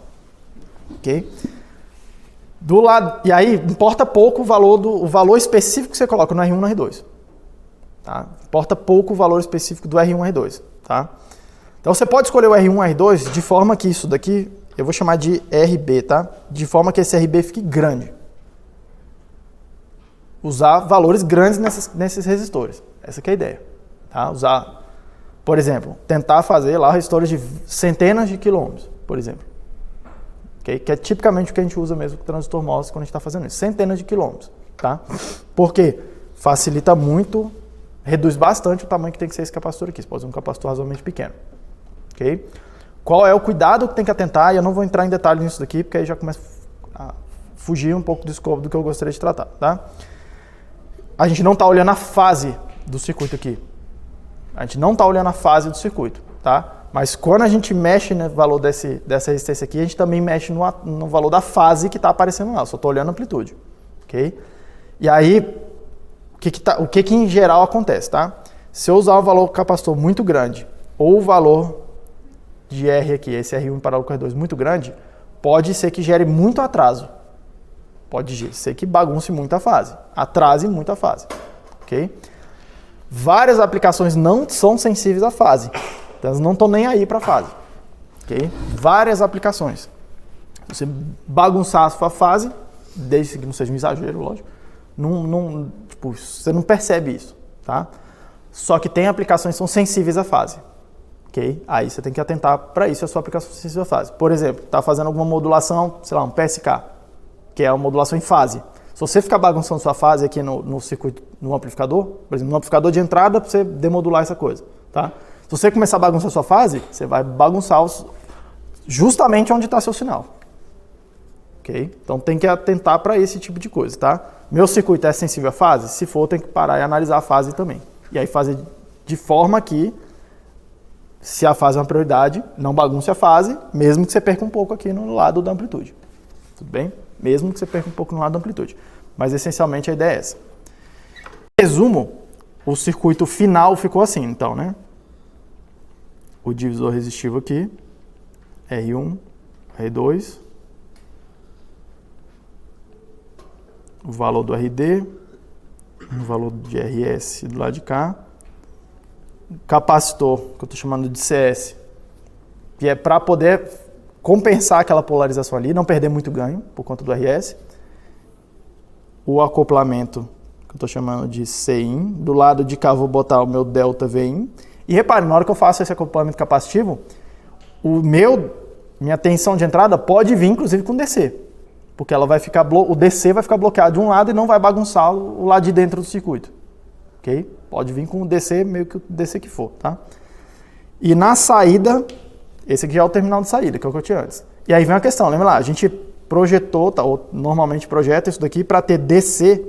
Ok? Do lado, e aí importa pouco o valor específico que você coloca no R1 e no R2. Tá? Importa pouco o valor específico do R1 e R2. Tá? Então você pode escolher o R1 e R2 de forma que isso daqui, eu vou chamar de RB, tá? De forma que esse RB fique grande. Usar valores grandes nesses resistores. Essa que é a ideia. Tá? Usar, por exemplo, tentar fazer lá resistores de centenas de quilômetros, por exemplo. Okay? Que é tipicamente o que a gente usa mesmo com o transistor MOS quando a gente está fazendo isso. Centenas de quilômetros. Tá? Por quê? Facilita muito, reduz bastante o tamanho que tem que ser esse capacitor aqui. Você pode usar um capacitor razoavelmente pequeno. Okay? Qual é o cuidado que tem que atentar? E eu não vou entrar em detalhes nisso daqui, porque aí já começa a fugir um pouco do escopo do que eu gostaria de tratar. Tá? A gente não está olhando a fase do circuito aqui. A gente não está olhando a fase do circuito. Tá? Mas quando a gente mexe no valor dessa resistência aqui, a gente também mexe no valor da fase que está aparecendo lá. Eu só estou olhando a amplitude. Okay? E aí, o que em geral acontece? Tá? Se eu usar um valor capacitor muito grande, ou o valor de R aqui, esse R1 em paralelo com R2 muito grande, pode ser que gere muito atraso. Pode ser que bagunce muito a fase. Atrase muito a fase. Okay? Várias aplicações não são sensíveis à fase. Elas não estão nem aí para a fase. Okay? Várias aplicações. Você bagunçar a sua fase, desde que não seja um exagero, lógico, você não percebe isso. Tá? Só que tem aplicações que são sensíveis à fase. Okay? Aí você tem que atentar para isso, a sua aplicação sensível à fase. Por exemplo, está fazendo alguma modulação, sei lá, um PSK, que é uma modulação em fase. Se você ficar bagunçando sua fase aqui no circuito, no amplificador, por exemplo, no amplificador de entrada, para você demodular essa coisa. Tá? Se você começar a bagunçar a sua fase, você vai bagunçar justamente onde está seu sinal. Okay? Então tem que atentar para esse tipo de coisa. Tá? Meu circuito é sensível à fase? Se for, tem que parar e analisar a fase também. E aí fazer de forma que, se a fase é uma prioridade, não bagunce a fase, mesmo que você perca um pouco aqui no lado da amplitude. Tudo bem? Mesmo que você perca um pouco no lado da amplitude. Mas essencialmente a ideia é essa. Em resumo, o circuito final ficou assim, então, né? O divisor resistivo aqui, R1, R2, o valor do RD, o valor de RS do lado de cá, o capacitor, que eu estou chamando de CS, que é para poder compensar aquela polarização ali, não perder muito ganho por conta do RS, o acoplamento, que eu estou chamando de CIN, do lado de cá vou botar o meu delta VIN. E repare, na hora que eu faço esse acoplamento capacitivo, minha tensão de entrada pode vir inclusive com DC, porque ela vai ficar o DC vai ficar bloqueado de um lado e não vai bagunçar o lado de dentro do circuito. Okay? Pode vir com o DC, meio que o DC que for. Tá? E na saída, esse aqui já é o terminal de saída, que é o que eu tinha antes. E aí vem a questão, lembra lá, a gente projetou, ou normalmente projeta isso daqui para ter DC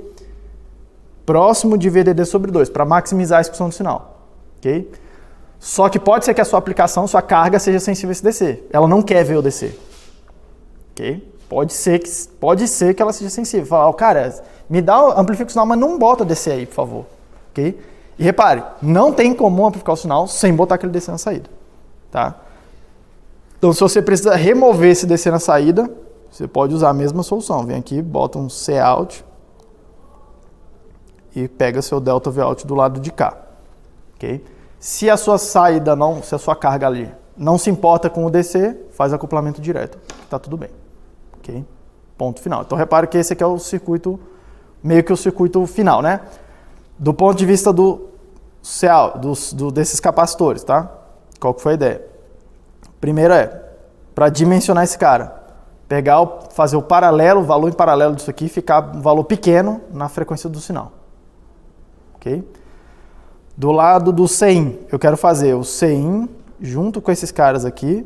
próximo de VDD sobre 2, para maximizar a expulsão do sinal. Okay? Só que pode ser que a sua aplicação, sua carga seja sensível a esse DC. Ela não quer ver o DC. Okay? Pode ser que ela seja sensível. Falar, cara, me dá amplifica o sinal, mas não bota DC aí, por favor. Okay? E repare, não tem como amplificar o sinal sem botar aquele DC na saída. Tá? Então, se você precisa remover esse DC na saída, você pode usar a mesma solução. Vem aqui, bota um Cout e pega seu delta Vout do lado de cá. Okay? Se a sua saída não, se a sua carga ali não se importa com o DC, faz acoplamento direto, tá tudo bem, ok? Ponto final. Então repare que esse aqui é o circuito, meio que o circuito final, né? Do ponto de vista desses capacitores, tá? Qual que foi a ideia? Primeiro para dimensionar esse cara, fazer o paralelo, o valor em paralelo disso aqui, ficar um valor pequeno na frequência do sinal, ok? Do lado do Cin, eu quero fazer o Cin junto com esses caras aqui,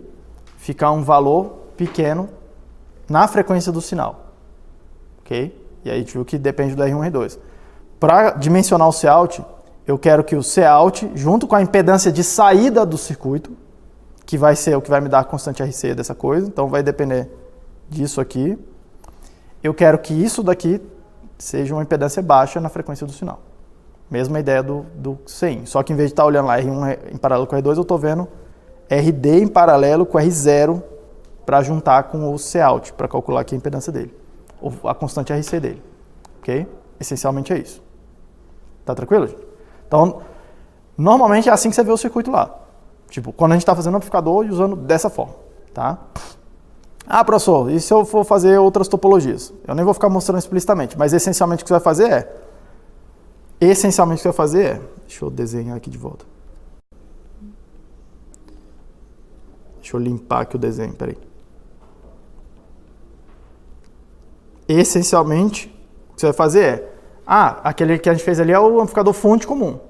ficar um valor pequeno na frequência do sinal, ok? E aí a gente viu que depende do R1 e R2. Para dimensionar o Cout, eu quero que o Cout, junto com a impedância de saída do circuito, que vai ser o que vai me dar a constante RC dessa coisa, então vai depender disso aqui, eu quero que isso daqui seja uma impedância baixa na frequência do sinal. Mesma ideia do Cin, só que em vez de estar olhando lá R1 em paralelo com R2, eu estou vendo RD em paralelo com R0 para juntar com o Cout, para calcular aqui a impedância dele, ou a constante RC dele, ok? Essencialmente é isso. Tá tranquilo, gente? Então, normalmente é assim que você vê o circuito lá. Tipo, quando a gente está fazendo amplificador e usando dessa forma, tá? Ah, professor, e se eu for fazer outras topologias? Eu nem vou ficar mostrando explicitamente, mas essencialmente o que você vai fazer deixa eu desenhar aqui de volta. Deixa eu limpar aqui o desenho, peraí. Essencialmente, o que você vai fazer aquele que a gente fez ali é o amplificador fonte comum.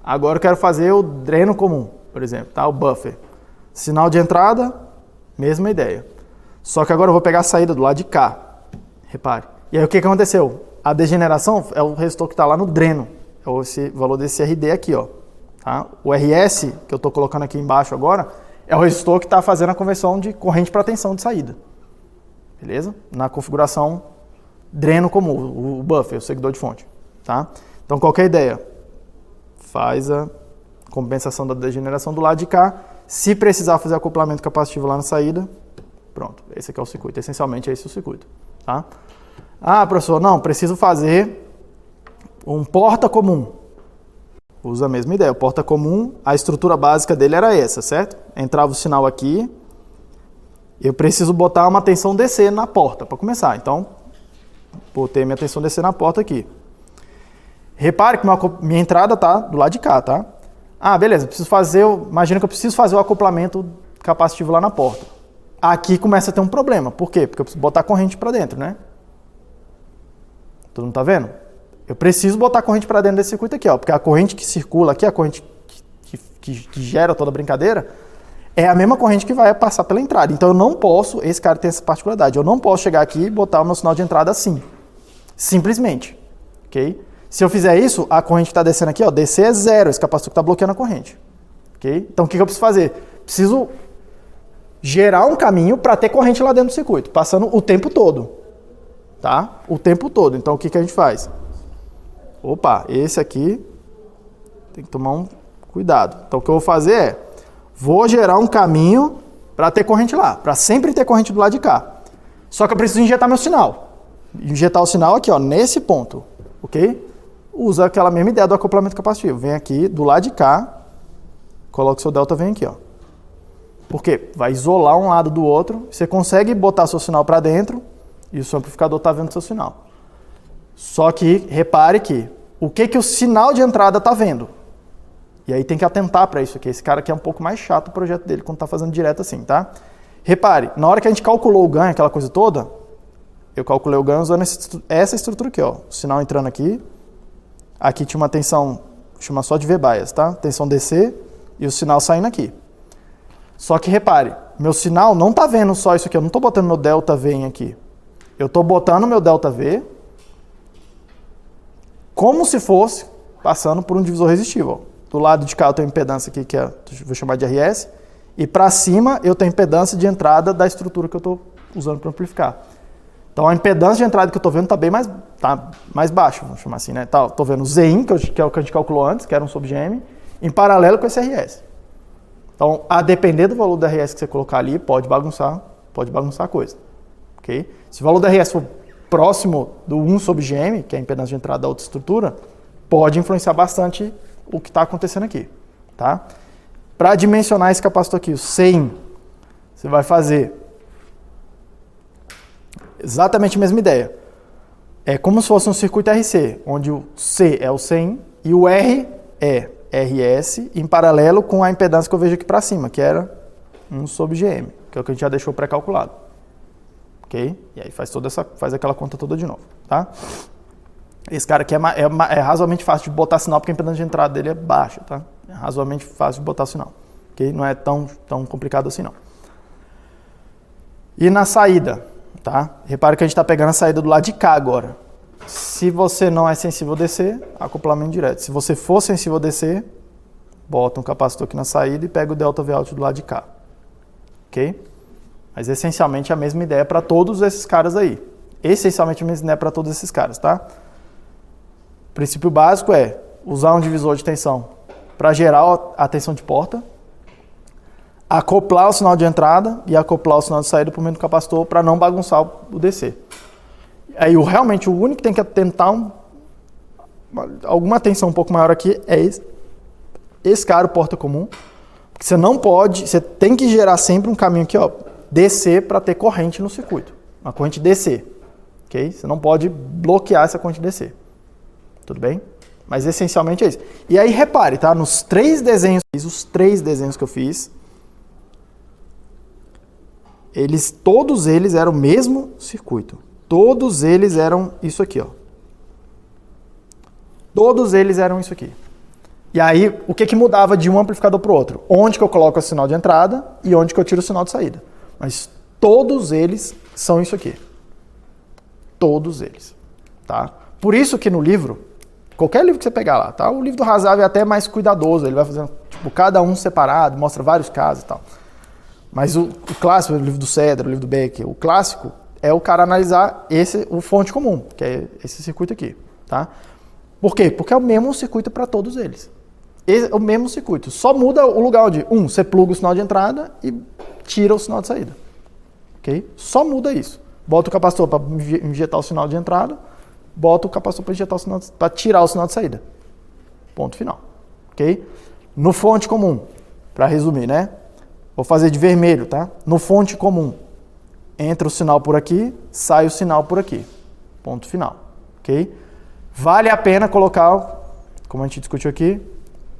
Agora eu quero fazer o dreno comum, por exemplo, tá? O buffer. Sinal de entrada, mesma ideia. Só que agora eu vou pegar a saída do lado de cá. Repare. E aí o que aconteceu? A degeneração é o resistor que está lá no dreno. É esse valor desse RD aqui, ó. Tá? O RS, que eu estou colocando aqui embaixo agora, é o resistor que está fazendo a conversão de corrente para tensão de saída. Beleza? Na configuração dreno comum, o buffer, o seguidor de fonte. Tá? Então, qual que é a ideia? Faz a compensação da degeneração do lado de cá. Se precisar fazer acoplamento capacitivo lá na saída, pronto. Esse aqui é o circuito. Essencialmente é esse o circuito. Tá? Ah, professor, não, preciso fazer um porta comum. Usa a mesma ideia. O porta comum, a estrutura básica dele era essa, certo? Entrava o sinal aqui. Eu preciso botar uma tensão DC na porta para começar. Então, botei minha tensão DC na porta aqui. Repare que minha entrada está do lado de cá, tá? Ah, beleza, imagina que eu preciso fazer o acoplamento capacitivo lá na porta. Aqui começa a ter um problema. Por quê? Porque eu preciso botar corrente para dentro, né? Todo mundo tá vendo? Eu preciso botar corrente para dentro desse circuito aqui, ó, porque a corrente que circula aqui, a corrente que gera toda a brincadeira, é a mesma corrente que vai passar pela entrada. Então eu não posso, esse cara tem essa particularidade, eu não posso chegar aqui e botar o meu sinal de entrada assim. Simplesmente. Ok? Se eu fizer isso, a corrente que está descendo aqui, ó, DC é zero, esse capacitor que está bloqueando a corrente. Ok? Então o que eu preciso fazer? Preciso gerar um caminho para ter corrente lá dentro do circuito, passando o tempo todo. Tá? O tempo todo. Então, o que a gente faz? Opa, esse aqui tem que tomar um cuidado. Então, o que eu vou fazer vou gerar um caminho para ter corrente lá, para sempre ter corrente do lado de cá. Só que eu preciso injetar meu sinal. Injetar o sinal aqui, ó, nesse ponto, ok? Usa aquela mesma ideia do acoplamento capacitivo. Vem aqui do lado de cá, coloca o seu delta, vem aqui, ó. Por quê? Vai isolar um lado do outro, você consegue botar seu sinal para dentro, e o seu amplificador está vendo o seu sinal. Só que, repare que, o que o sinal de entrada está vendo? E aí tem que atentar para isso aqui. Esse cara aqui é um pouco mais chato o projeto dele, quando está fazendo direto assim, tá? Repare, na hora que a gente calculou o ganho, aquela coisa toda, eu calculei o ganho usando essa estrutura aqui, ó. O sinal entrando aqui. Aqui tinha uma tensão, chama só de V-bias, tá? Tensão DC e o sinal saindo aqui. Só que repare, meu sinal não está vendo só isso aqui, eu não estou botando meu delta V aqui. Eu estou botando meu ΔV como se fosse passando por um divisor resistivo. Ó. Do lado de cá eu tenho impedância aqui, que vou chamar de RS, e para cima eu tenho impedância de entrada da estrutura que eu estou usando para amplificar. Então a impedância de entrada que eu estou vendo está bem mais baixa, vamos chamar assim, né? Estou vendo o Zin, que é o que a gente calculou antes, que era um sub-GM, em paralelo com esse RS. Então, a depender do valor do RS que você colocar ali, pode bagunçar a coisa. Okay? Se o valor do RS for próximo do 1 sobre GM, que é a impedância de entrada da outra estrutura, pode influenciar bastante o que está acontecendo aqui. tá? Para dimensionar esse capacitor aqui, o C1, você vai fazer exatamente a mesma ideia. É como se fosse um circuito RC, onde o C é o C1 e o R é RS em paralelo com a impedância que eu vejo aqui para cima, que era 1/GM, que é o que a gente já deixou pré-calculado. Ok? E aí faz aquela conta toda de novo, tá? Esse cara aqui é razoavelmente fácil de botar sinal, porque a impedância de entrada dele é baixa, tá? É razoavelmente fácil de botar sinal, ok? Não é tão complicado assim, não. E na saída, tá? Repare que a gente está pegando a saída do lado de cá agora. Se você não é sensível a DC, acoplamento direto. Se você for sensível a DC, bota um capacitor aqui na saída e pega o delta Vout do lado de cá, ok? Mas essencialmente a mesma ideia para todos esses caras aí. Essencialmente a mesma ideia para todos esses caras, tá? O princípio básico é usar um divisor de tensão para gerar a tensão de porta, acoplar o sinal de entrada e acoplar o sinal de saída por meio do capacitor para não bagunçar o DC. Aí realmente o único que tem que tentar alguma tensão um pouco maior aqui é esse cara, o porta comum. Porque você não pode, você tem que gerar sempre um caminho aqui, ó, DC para ter corrente no circuito. Uma corrente DC, ok? Você não pode bloquear essa corrente DC. Tudo bem? Mas essencialmente é isso. E aí repare, tá? Nos os três desenhos que eu fiz, todos eles eram o mesmo circuito. Todos eles eram isso aqui, ó. Todos eles eram isso aqui. E aí, o que mudava de um amplificador para o outro? Onde que eu coloco o sinal de entrada e onde que eu tiro o sinal de saída. Mas todos eles são isso aqui. Todos eles, tá? Por isso que no livro, qualquer livro que você pegar lá, tá? O livro do Hazav é até mais cuidadoso, ele vai fazendo, tipo, cada um separado, mostra vários casos e tal. Mas o clássico, o livro do Cedro, o livro do Becker, o clássico é o cara analisar o fonte comum, que é esse circuito aqui, tá? Por quê? Porque é o mesmo circuito para todos eles. É o mesmo circuito, só muda o lugar onde, você pluga o sinal de entrada e tira o sinal de saída, ok? Só muda isso. Bota o capacitor para injetar o sinal de entrada, bota o capacitor para tirar o sinal de saída. Ponto final, ok? No fonte comum, para resumir, né? Vou fazer de vermelho, tá? No fonte comum, entra o sinal por aqui, sai o sinal por aqui. Ponto final, ok? Vale a pena colocar, como a gente discutiu aqui,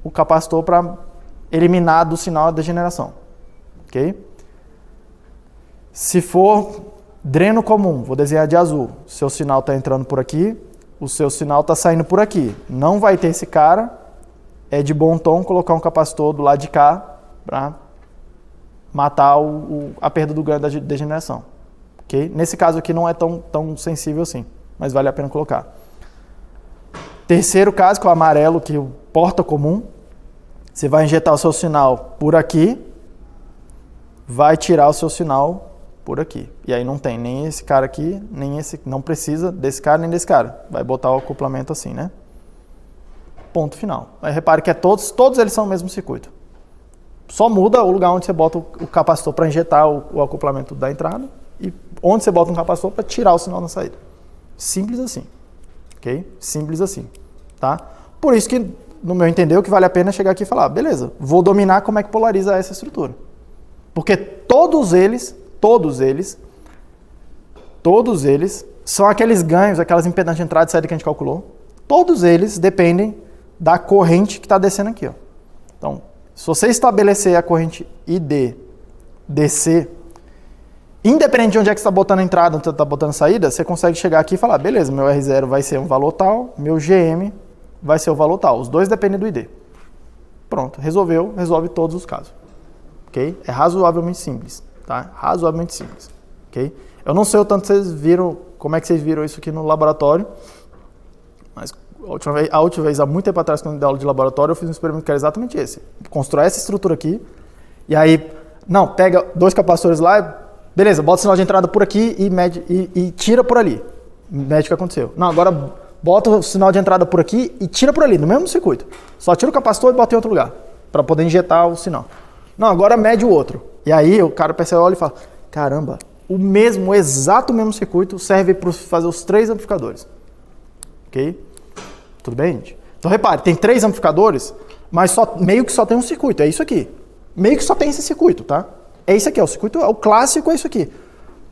o capacitor para eliminar do sinal a degeneração, ok? Se for dreno comum, vou desenhar de azul, seu sinal está entrando por aqui, o seu sinal está saindo por aqui. Não vai ter esse cara, é de bom tom colocar um capacitor do lado de cá para matar a perda do ganho da degeneração. Okay? Nesse caso aqui não é tão sensível assim, mas vale a pena colocar. Terceiro caso, que é o amarelo, que é o porta comum, você vai injetar o seu sinal por aqui, vai tirar o seu sinal por aqui. E aí não tem nem esse cara aqui, nem esse, não precisa desse cara nem desse cara. Vai botar o acoplamento assim, né? Ponto final. Aí repare que todos eles são o mesmo circuito. Só muda o lugar onde você bota o capacitor para injetar o acoplamento da entrada e onde você bota um capacitor para tirar o sinal na saída. Simples assim. Ok? Simples assim. Tá? Por isso que, no meu entender, o que vale a pena é chegar aqui e falar, beleza, vou dominar como é que polariza essa estrutura. Porque todos eles são aqueles ganhos, aquelas impedâncias de entrada e saída que a gente calculou. Todos eles dependem da corrente que está descendo aqui. Ó. Então, se você estabelecer a corrente ID, DC, independente de onde é que você está botando a entrada, onde você está botando a saída, você consegue chegar aqui e falar, beleza, meu R0 vai ser um valor tal, meu GM vai ser o valor tal. Os dois dependem do ID. Pronto, resolve todos os casos. Okay? É razoavelmente simples. Tá? Razoavelmente simples. Okay? Eu não sei o tanto vocês viram, como é que vocês viram isso aqui no laboratório, mas a última vez, há muito tempo atrás, quando eu dei aula de laboratório, eu fiz um experimento que era exatamente esse. Constrói essa estrutura aqui, e aí, pega dois capacitores lá, beleza, bota o sinal de entrada por aqui e mede e tira por ali. Mede o que aconteceu. Não, agora bota o sinal de entrada por aqui e tira por ali, no mesmo circuito. Só tira o capacitor e bota em outro lugar, para poder injetar o sinal. Não, agora mede o outro. E aí o cara percebe, olha e fala, caramba, o exato mesmo circuito serve para fazer os 3 amplificadores. Ok? Tudo bem, gente? Então repare, tem 3 amplificadores, mas meio que só tem um circuito, é isso aqui. Meio que só tem esse circuito, tá? É isso aqui, o circuito, o clássico é isso aqui.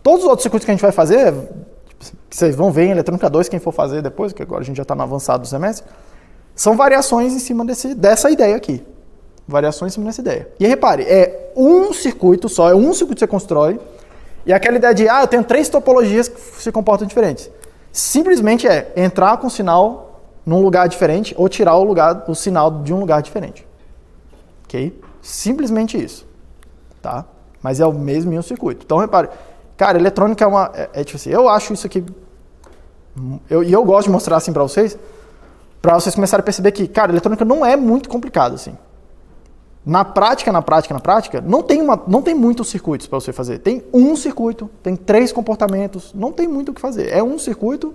Todos os outros circuitos que a gente vai fazer, que vocês vão ver em Eletrônica 2, quem for fazer depois, que agora a gente já está no avançado do semestre, são variações em cima dessa ideia aqui. Variações em cima dessa ideia. E repare, é um circuito só, é um circuito que você constrói, e aquela ideia de, eu tenho 3 topologias que se comportam diferentes. Simplesmente é entrar com o sinal num lugar diferente ou tirar o sinal de um lugar diferente. Ok? Simplesmente isso. Tá? Mas é o mesmo circuito. Então, repare, cara, eletrônica é tipo assim, eu acho isso aqui, e eu gosto de mostrar assim para vocês começarem a perceber que, cara, eletrônica não é muito complicado assim. Na prática, não tem muitos circuitos para você fazer. Tem um circuito, tem 3 comportamentos, não tem muito o que fazer. É um circuito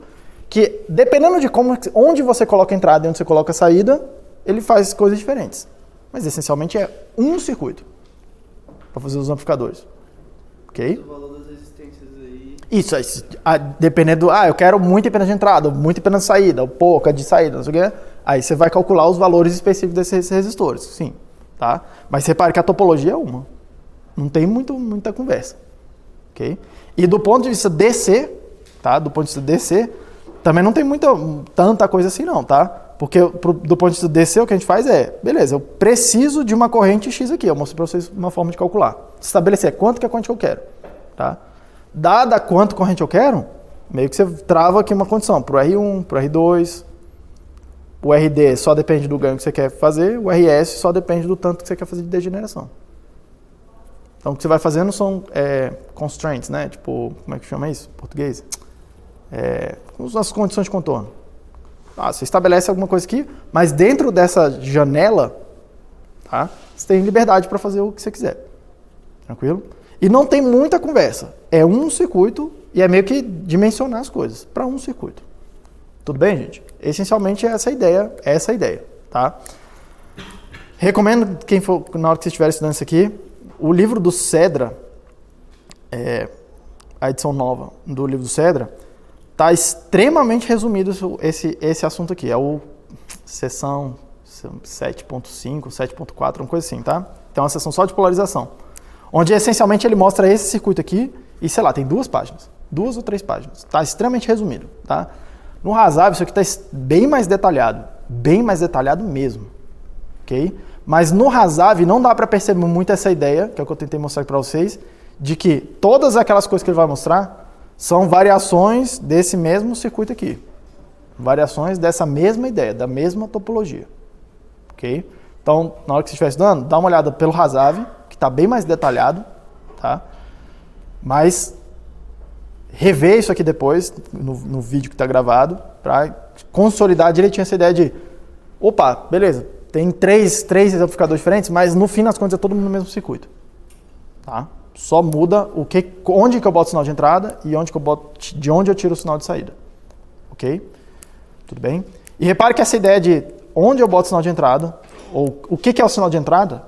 que, dependendo de onde você coloca a entrada e onde você coloca a saída, ele faz coisas diferentes. Mas, essencialmente, é um circuito para fazer os amplificadores. Ok? O valor das resistências aí... Isso, dependendo eu quero muita impedância de entrada, muita impedância de saída, ou pouca de saída, não sei o quê. Aí você vai calcular os valores específicos desses resistores, sim. Tá? Mas repare que a topologia é uma. Não tem muita conversa. Okay? E do ponto de vista DC, tá? Do ponto de vista DC, também não tem tanta coisa assim não, tá? Porque do ponto de vista DC, o que a gente faz é, beleza, eu preciso de uma corrente X aqui, eu mostrei para vocês uma forma de calcular. Estabelecer quanto que é a corrente que eu quero. Tá? Dada quanto corrente eu quero, meio que você trava aqui uma condição, para o R1, para o R2, o RD só depende do ganho que você quer fazer, o RS só depende do tanto que você quer fazer de degeneração. Então, o que você vai fazendo são constraints, né? Tipo, como é que chama isso em português? As condições de contorno. Você estabelece alguma coisa aqui, mas dentro dessa janela, tá? Você tem liberdade para fazer o que você quiser. Tranquilo? E não tem muita conversa. É um circuito e é meio que dimensionar as coisas para um circuito. Tudo bem, gente? Essencialmente é essa a ideia, tá? Recomendo, quem for, na hora que você estiver estudando isso aqui, o livro do Cedra, a edição nova do livro do Cedra, está extremamente resumido esse assunto aqui. É o seção 7.5, 7.4, uma coisa assim, tá? Tem uma seção só de polarização, onde essencialmente ele mostra esse circuito aqui e, sei lá, tem 2 páginas, 2 ou 3 páginas. Está extremamente resumido, tá? No Razav, isso aqui está bem mais detalhado mesmo, ok? Mas no Razav não dá para perceber muito essa ideia, que é o que eu tentei mostrar para vocês, de que todas aquelas coisas que ele vai mostrar são variações desse mesmo circuito aqui. Variações dessa mesma ideia, da mesma topologia, ok? Então, na hora que você estiver estudando, dá uma olhada pelo Razav, que está bem mais detalhado, tá? Mas rever isso aqui depois, no vídeo que está gravado, para consolidar direitinho essa ideia de, opa, beleza, tem três amplificadores diferentes, mas no fim das contas é todo mundo no mesmo circuito. Tá? Só muda onde que eu boto o sinal de entrada e de onde eu tiro o sinal de saída. Ok? Tudo bem? E repare que essa ideia de onde eu boto o sinal de entrada, ou o que é o sinal de entrada,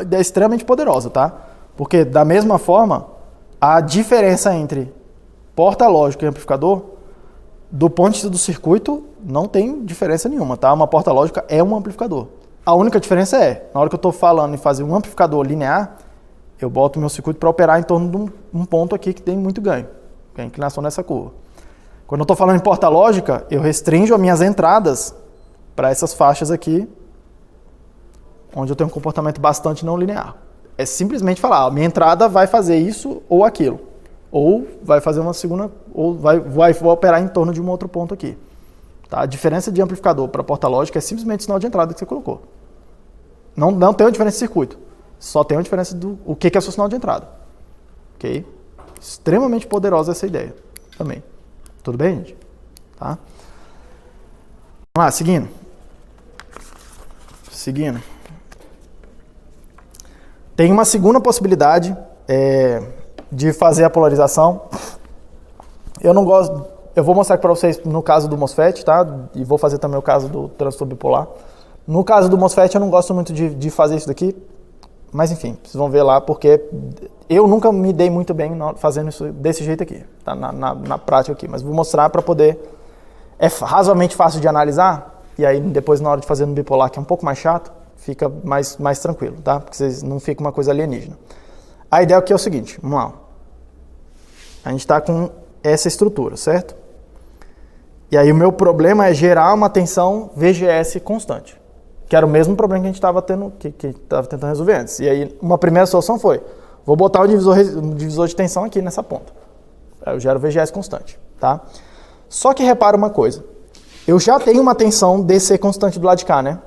é extremamente poderosa, tá? Porque da mesma forma, a diferença entre porta lógica e amplificador, do ponto de vista do circuito, não tem diferença nenhuma, tá? Uma porta lógica é um amplificador. A única diferença é, na hora que eu estou falando em fazer um amplificador linear, eu boto o meu circuito para operar em torno de um ponto aqui que tem muito ganho, que é a inclinação dessa curva. Quando eu estou falando em porta lógica, eu restringo as minhas entradas para essas faixas aqui, onde eu tenho um comportamento bastante não linear. É simplesmente falar, a minha entrada vai fazer isso ou aquilo. Ou vai fazer uma segunda, ou vai operar em torno de um outro ponto aqui. Tá? A diferença de amplificador para porta lógica é simplesmente o sinal de entrada que você colocou. Não tem uma diferença de circuito. Só tem uma diferença do que é o seu sinal de entrada. Ok? Extremamente poderosa essa ideia também. Tudo bem, gente? Tá? Vamos lá, seguindo. Tem uma segunda possibilidade de fazer a polarização. Eu não gosto. Eu vou mostrar para vocês no caso do MOSFET, tá? E vou fazer também o caso do transistor bipolar. No caso do MOSFET, eu não gosto muito de fazer isso daqui. Mas enfim, vocês vão ver lá, porque eu nunca me dei muito bem fazendo isso desse jeito aqui, tá? Na prática aqui. Mas vou mostrar para poder... É razoavelmente fácil de analisar, e aí depois na hora de fazer no bipolar, que é um pouco mais chato, fica mais tranquilo, tá? Porque vocês não fica uma coisa alienígena. A ideia aqui é o seguinte, vamos lá. A gente está com essa estrutura, certo? E aí o meu problema é gerar uma tensão VGS constante, que era o mesmo problema que a gente estava tentando resolver antes. E aí uma primeira solução foi, vou botar um divisor de tensão aqui nessa ponta. Aí eu gero VGS constante, tá? Só que repara uma coisa, eu já tenho uma tensão DC constante do lado de cá, né?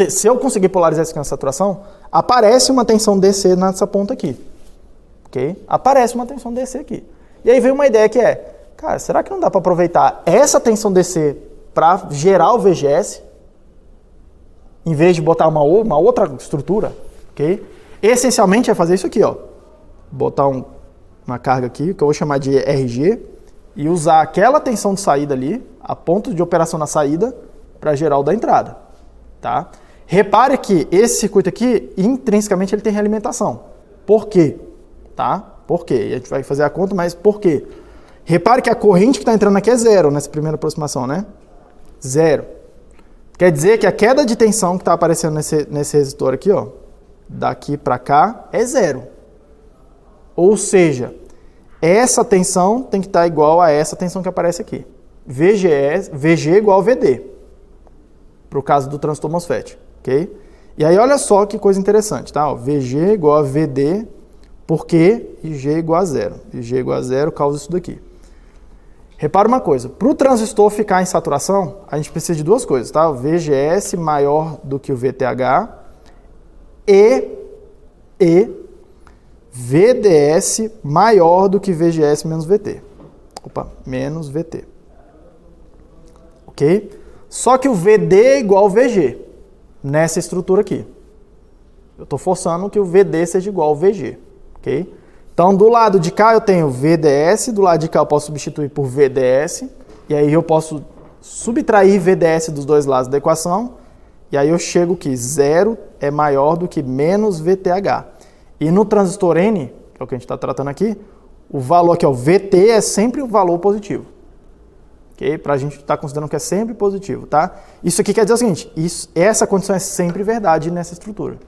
Se eu conseguir polarizar isso aqui na saturação, aparece uma tensão DC nessa ponta aqui. Ok? Aparece uma tensão DC aqui. E aí vem uma ideia que é, cara, será que não dá para aproveitar essa tensão DC para gerar o VGS, em vez de botar uma outra estrutura? Ok? Essencialmente é fazer isso aqui, ó. Botar uma carga aqui, que eu vou chamar de RG, e usar aquela tensão de saída ali, a ponto de operação na saída, para gerar o da entrada. Tá? Repare que esse circuito aqui, intrinsecamente, ele tem realimentação. Por quê? Tá? Por quê? E a gente vai fazer a conta, mas por quê? Repare que a corrente que está entrando aqui é zero nessa primeira aproximação, né? Zero. Quer dizer que a queda de tensão que está aparecendo nesse resistor aqui, ó, daqui para cá, é zero. Ou seja, essa tensão tem que estar igual a essa tensão que aparece aqui. VG igual a VD. Para o caso do transistor MOSFET, ok? E aí olha só que coisa interessante, tá? Ó, VG igual a VD, porque IG igual a zero. IG igual a zero causa isso daqui. Repara uma coisa, para o transistor ficar em saturação, a gente precisa de duas coisas, tá? O VGS maior do que o VTH e VDS maior do que VGS menos VT. Opa, menos VT. Ok? Só que o VD é igual ao VG, nessa estrutura aqui. Eu estou forçando que o VD seja igual ao VG, ok? Então, do lado de cá eu tenho VDS, do lado de cá eu posso substituir por VDS, e aí eu posso subtrair VDS dos dois lados da equação, e aí eu chego que 0 é maior do que menos VTH. E no transistor N, que é o que a gente está tratando aqui, o valor aqui, ó, VT é sempre o valor positivo. Okay? Para a gente estar considerando que é sempre positivo, tá? Isso aqui quer dizer o seguinte, essa condição é sempre verdade nessa estrutura.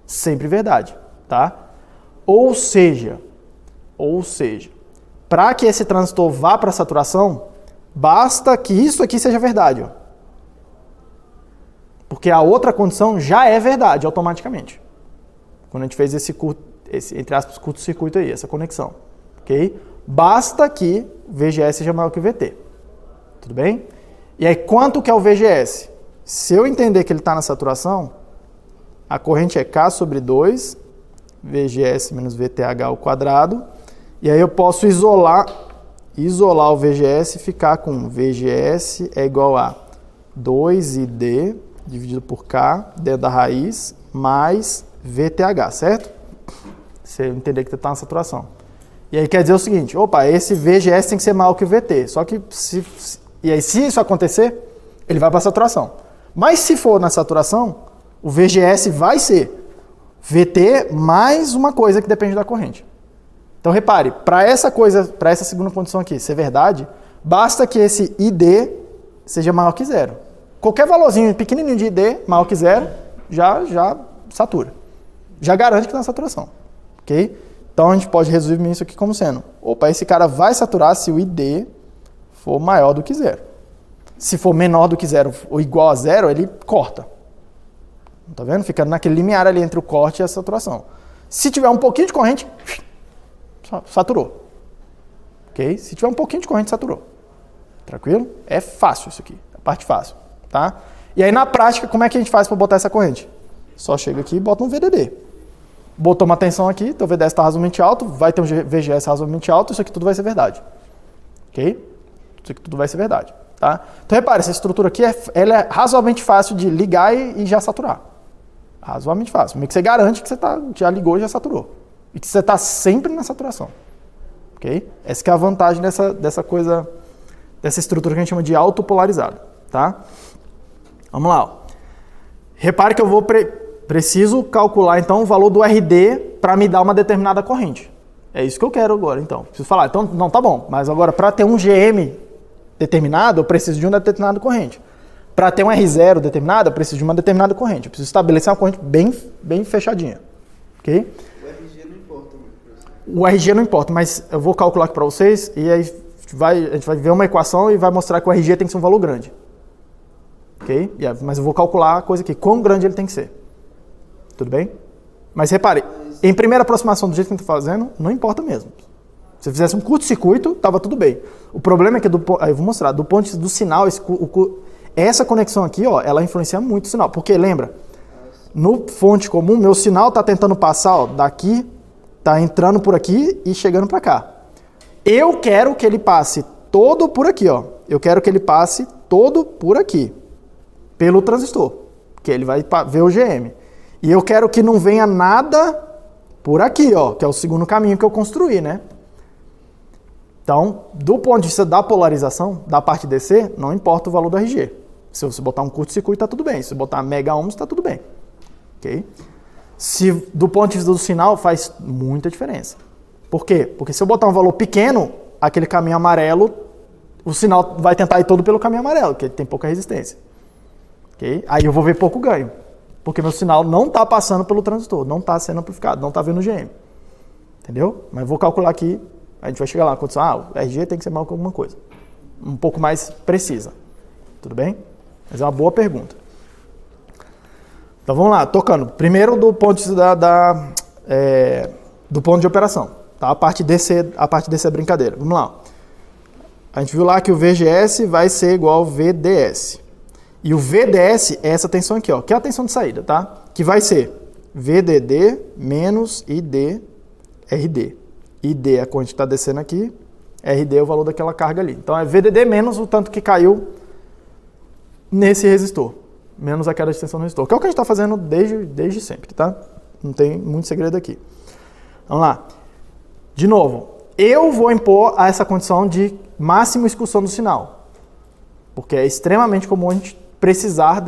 Sempre verdade, tá? Ou seja, para que esse transistor vá para a saturação, basta que isso aqui seja verdade, ó. Porque a outra condição já é verdade automaticamente. Quando a gente fez esse entre aspas, curto-circuito aí, essa conexão, ok? Basta que o VGS seja maior que o VT. Tudo bem? E aí, quanto que é o VGS? Se eu entender que ele está na saturação, a corrente é K sobre 2, VGS menos VTH ao quadrado, e aí eu posso isolar o VGS e ficar com VGS é igual a 2ID dividido por K dentro da raiz, mais VTH, certo? Você entender que está na saturação. E aí quer dizer o seguinte, opa, esse VGS tem que ser maior que o VT. Só que, se isso acontecer, ele vai para a saturação. Mas se for na saturação, o VGS vai ser VT mais uma coisa que depende da corrente. Então repare, para essa segunda condição aqui ser verdade, basta que esse ID seja maior que zero. Qualquer valorzinho pequenininho de ID maior que zero, já satura. Já garante que está na saturação. Ok? Então a gente pode resumir isso aqui como sendo, opa, esse cara vai saturar se o ID for maior do que zero. Se for menor do que zero ou igual a zero, ele corta. Tá vendo? Fica naquele limiar ali entre o corte e a saturação. Se tiver um pouquinho de corrente, saturou. Ok? Se tiver um pouquinho de corrente, saturou. Tranquilo? É fácil isso aqui. A parte fácil. Tá? E aí na prática, como é que a gente faz para botar essa corrente? Só chega aqui e bota um VDD. Botou uma tensão aqui, teu VDS está razoavelmente alto, vai ter um VGS razoavelmente alto, isso aqui tudo vai ser verdade. Ok? Isso aqui tudo vai ser verdade. Tá? Então repare, essa estrutura aqui ela é razoavelmente fácil de ligar e já saturar. Razoavelmente fácil. Meio que você garante que você já ligou e já saturou. E que você está sempre na saturação. Ok? Essa que é a vantagem dessa coisa, dessa estrutura que a gente chama de autopolarizado. Tá? Vamos lá. Ó. Repare que eu vou preciso calcular então o valor do RD para me dar uma determinada corrente. É isso que eu quero agora, então. Preciso falar, então, não, tá bom, mas agora para ter um GM determinada, eu preciso de uma determinada corrente. Para ter um R0 determinado, eu preciso de uma determinada corrente. Eu preciso estabelecer uma corrente bem fechadinha. Ok? O RG não importa muito, professor. O RG não importa, mas eu vou calcular aqui para vocês e aí a gente vai ver uma equação e vai mostrar que o RG tem que ser um valor grande. Ok? Mas eu vou calcular a coisa aqui, quão grande ele tem que ser. Tudo bem? Mas repare, em primeira aproximação do jeito que a gente está fazendo, não importa mesmo. Se eu fizesse um curto-circuito, estava tudo bem. O problema é que, aí eu vou mostrar, do ponto de vista do sinal, essa conexão aqui, ó, ela influencia muito o sinal. Porque, lembra, no fonte comum, meu sinal está tentando passar ó, daqui, está entrando por aqui e chegando para cá. Eu quero que ele passe todo por aqui, ó. Eu quero que ele passe todo por aqui, pelo transistor, que ele vai ver o GM. E eu quero que não venha nada por aqui, ó, que é o segundo caminho que eu construí, né? Então, do ponto de vista da polarização, da parte DC, não importa o valor do RG. Se você botar um curto-circuito, está tudo bem. Se você botar mega ohms, está tudo bem. Okay? Se do ponto de vista do sinal, faz muita diferença. Por quê? Porque se eu botar um valor pequeno, aquele caminho amarelo, o sinal vai tentar ir todo pelo caminho amarelo, porque ele tem pouca resistência. Okay? Aí eu vou ver pouco ganho. Porque meu sinal não está passando pelo transistor, não está sendo amplificado, não está vendo o GM. Entendeu? Mas vou calcular aqui, a gente vai chegar lá, a condição, o RG tem que ser maior que alguma coisa. Um pouco mais precisa. Tudo bem? Mas é uma boa pergunta. Então vamos lá, tocando. Primeiro do ponto de vista do ponto de operação. Tá? A parte DC é brincadeira. Vamos lá. A gente viu lá que o VGS vai ser igual ao VDS. E o VDS é essa tensão aqui, ó, que é a tensão de saída, tá? Que vai ser VDD menos ID RD. ID é a corrente que está descendo aqui, RD é o valor daquela carga ali. Então é VDD menos o tanto que caiu nesse resistor, menos a queda de tensão no resistor, que é o que a gente está fazendo desde sempre, tá? Não tem muito segredo aqui. Vamos lá. De novo, eu vou impor a essa condição de máxima excursão do sinal, porque é extremamente comum a gente precisar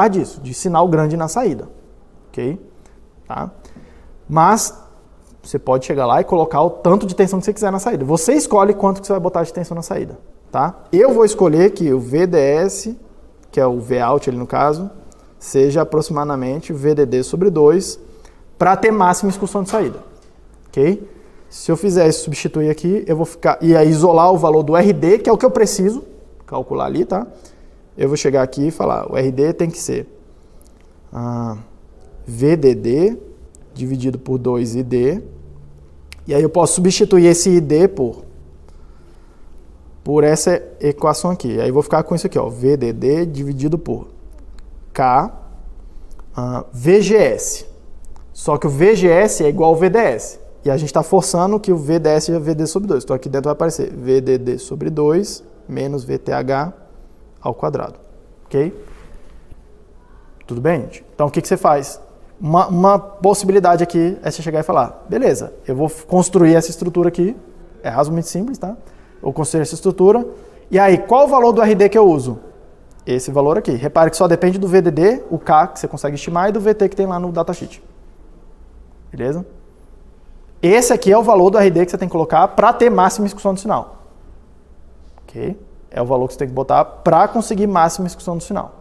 disso, de sinal grande na saída, ok? Tá? Mas você pode chegar lá e colocar o tanto de tensão que você quiser na saída. Você escolhe quanto que você vai botar de tensão na saída, tá? Eu vou escolher que o VDS, que é o Vout ali no caso, seja aproximadamente VDD sobre 2 para ter máxima excursão de saída, ok? Se eu fizer isso, substituir aqui, eu vou ficar e aí isolar o valor do RD, que é o que eu preciso calcular ali, tá? Eu vou chegar aqui e falar, o RD tem que ser VDD dividido por 2ID, e aí eu posso substituir esse ID por essa equação aqui. Aí eu vou ficar com isso aqui, ó, VDD dividido por K VGS. Só que o VGS é igual ao VDS. E a gente está forçando que o VDS seja VD sobre 2. Então aqui dentro vai aparecer VDD sobre 2 menos VTH ao quadrado. Ok? Tudo bem, gente? Então o que você faz? Uma possibilidade aqui é você chegar e falar, beleza, eu vou construir essa estrutura aqui, é razoavelmente simples, tá? Eu vou construir essa estrutura, e aí, qual o valor do RD que eu uso? Esse valor aqui. Repare que só depende do VDD, o K que você consegue estimar, e do VT que tem lá no datasheet. Beleza? Esse aqui é o valor do RD que você tem que colocar para ter máxima excursão do sinal. Ok? É o valor que você tem que botar para conseguir máxima excursão do sinal.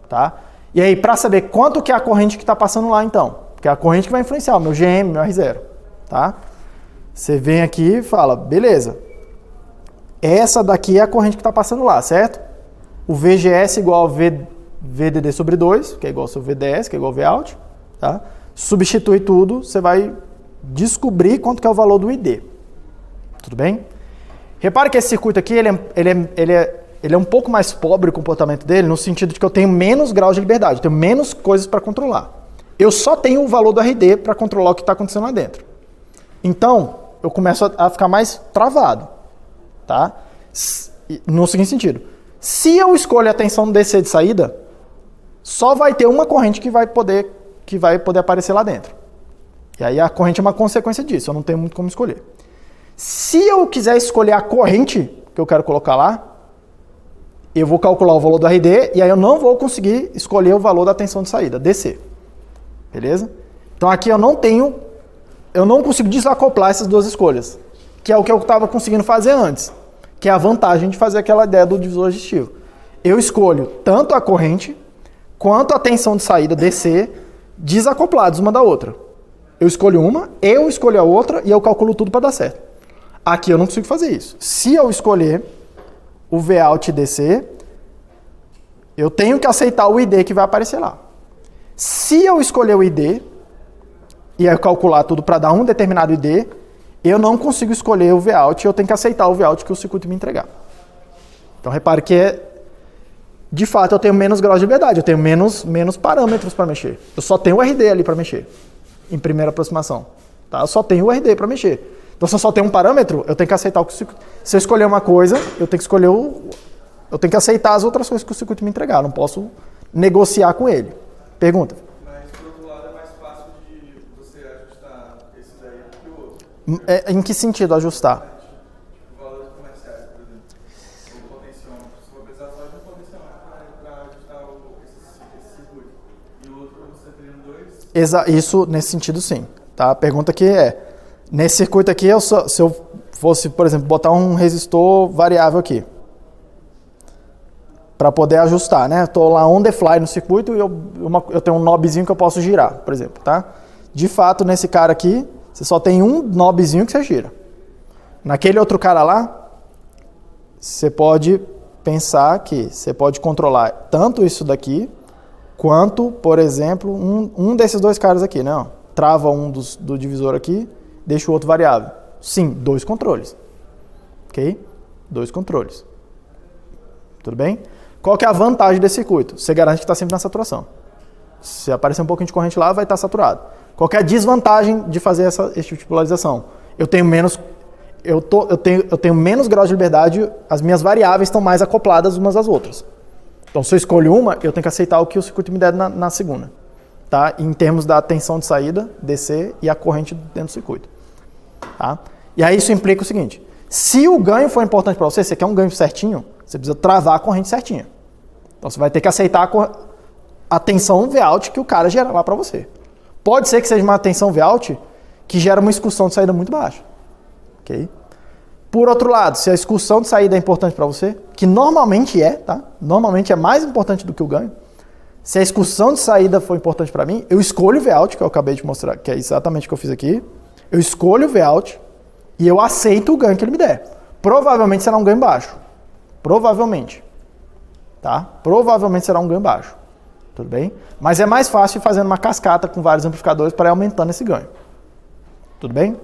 Tá? E aí, para saber quanto que é a corrente que está passando lá, então? Porque é a corrente que vai influenciar o meu GM, meu R0. Tá? Você vem aqui e fala, beleza, essa daqui é a corrente que está passando lá, certo? O VGS igual ao VDD sobre 2, que é igual ao seu VDS, que é igual ao Vout. Tá? Substitui tudo, você vai descobrir quanto que é o valor do ID. Tudo bem? Repare que esse circuito aqui, ele é um pouco mais pobre o comportamento dele, no sentido de que eu tenho menos graus de liberdade, eu tenho menos coisas para controlar. Eu só tenho o valor do RD para controlar o que está acontecendo lá dentro. Então, eu começo a ficar mais travado. Tá? No seguinte sentido, se eu escolho a tensão DC de saída, só vai ter uma corrente que vai poder aparecer lá dentro. E aí a corrente é uma consequência disso, eu não tenho muito como escolher. Se eu quiser escolher a corrente que eu quero colocar lá, eu vou calcular o valor do RD e aí eu não vou conseguir escolher o valor da tensão de saída, DC. Beleza? Então aqui eu não consigo desacoplar essas duas escolhas, que é o que eu estava conseguindo fazer antes, que que é a vantagem de fazer aquela ideia do divisor aditivo. Eu escolho tanto a corrente quanto a tensão de saída DC desacoplados uma da outra. Eu escolho uma, eu escolho a outra e eu calculo tudo para dar certo. Aqui eu não consigo fazer isso. Se eu escolher o Vout DC, eu tenho que aceitar o ID que vai aparecer lá. Se eu escolher o ID e eu calcular tudo para dar um determinado ID, eu não consigo escolher o Vout, eu tenho que aceitar o Vout que o circuito me entregar. Então repare que de fato eu tenho menos graus de liberdade, eu tenho menos parâmetros para mexer. Eu só tenho o RD ali para mexer, em primeira aproximação. Tá? Eu só tenho o RD para mexer. Então se eu só tenho um parâmetro, eu tenho que aceitar o que o circuito... Se eu escolher uma coisa, eu tenho que escolher eu tenho que aceitar as outras coisas que o circuito me entregar, eu não posso negociar com ele. Pergunta. Mas, por outro lado, é mais fácil de você ajustar esse daí do que o outro. Em que sentido ajustar? Valores comerciais, por exemplo. O potenciômetro. Se for precisar só de um potenciômetro para ajustar esse circuito. E o outro, você tem dois. Isso, nesse sentido, sim. Tá? A pergunta aqui é, nesse circuito aqui, se eu fosse, por exemplo, botar um resistor variável aqui, para poder ajustar, né? Estou lá on the fly no circuito e eu tenho um knobzinho que eu posso girar, por exemplo, tá? De fato, nesse cara aqui, você só tem um knobzinho que você gira. Naquele outro cara lá, você pode pensar que você pode controlar tanto isso daqui, quanto, por exemplo, um desses dois caras aqui, né? Ó, trava um do divisor aqui, deixa o outro variável. Sim, 2 controles. Ok? 2 controles. Tudo bem? Qual que é a vantagem desse circuito? Você garante que está sempre na saturação. Se aparecer um pouquinho de corrente lá, vai estar saturado. Qual que é a desvantagem de fazer esse tipo de polarização? Eu tenho menos graus de liberdade, as minhas variáveis estão mais acopladas umas às outras. Então, se eu escolho uma, eu tenho que aceitar o que o circuito me der na segunda. Tá? Em termos da tensão de saída, DC, e a corrente dentro do circuito. Tá? E aí isso implica o seguinte, se o ganho for importante para você, você quer um ganho certinho, você precisa travar a corrente certinha. Então você vai ter que aceitar a tensão Vout que o cara gera lá para você. Pode ser que seja uma tensão Vout que gera uma excursão de saída muito baixa. Okay? Por outro lado, se a excursão de saída é importante para você, que normalmente é, tá? Normalmente é mais importante do que o ganho. Se a excursão de saída for importante para mim, eu escolho o Vout, que eu acabei de mostrar, que é exatamente o que eu fiz aqui. Eu escolho o Vout e eu aceito o ganho que ele me der. Provavelmente será um ganho baixo. Provavelmente. Tá? Provavelmente será um ganho baixo. Tudo bem? Mas é mais fácil ir fazendo uma cascata com vários amplificadores para ir aumentando esse ganho. Tudo bem?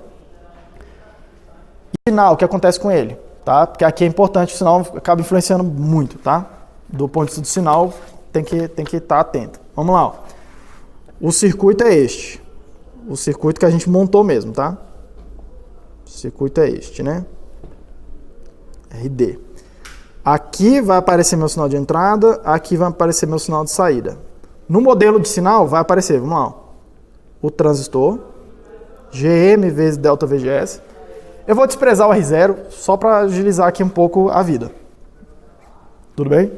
E o sinal, o que acontece com ele? Tá? Porque aqui é importante, o sinal acaba influenciando muito. Tá? Do ponto de vista do sinal, tem que estar atento. Vamos lá. Ó. O circuito é este. O circuito que a gente montou mesmo, tá? O circuito é este, né? RD. Aqui vai aparecer meu sinal de entrada, aqui vai aparecer meu sinal de saída. No modelo de sinal vai aparecer, vamos lá, ó, o transistor, GM vezes delta VGS. Eu vou desprezar o R0 só para agilizar aqui um pouco a vida. Tudo bem?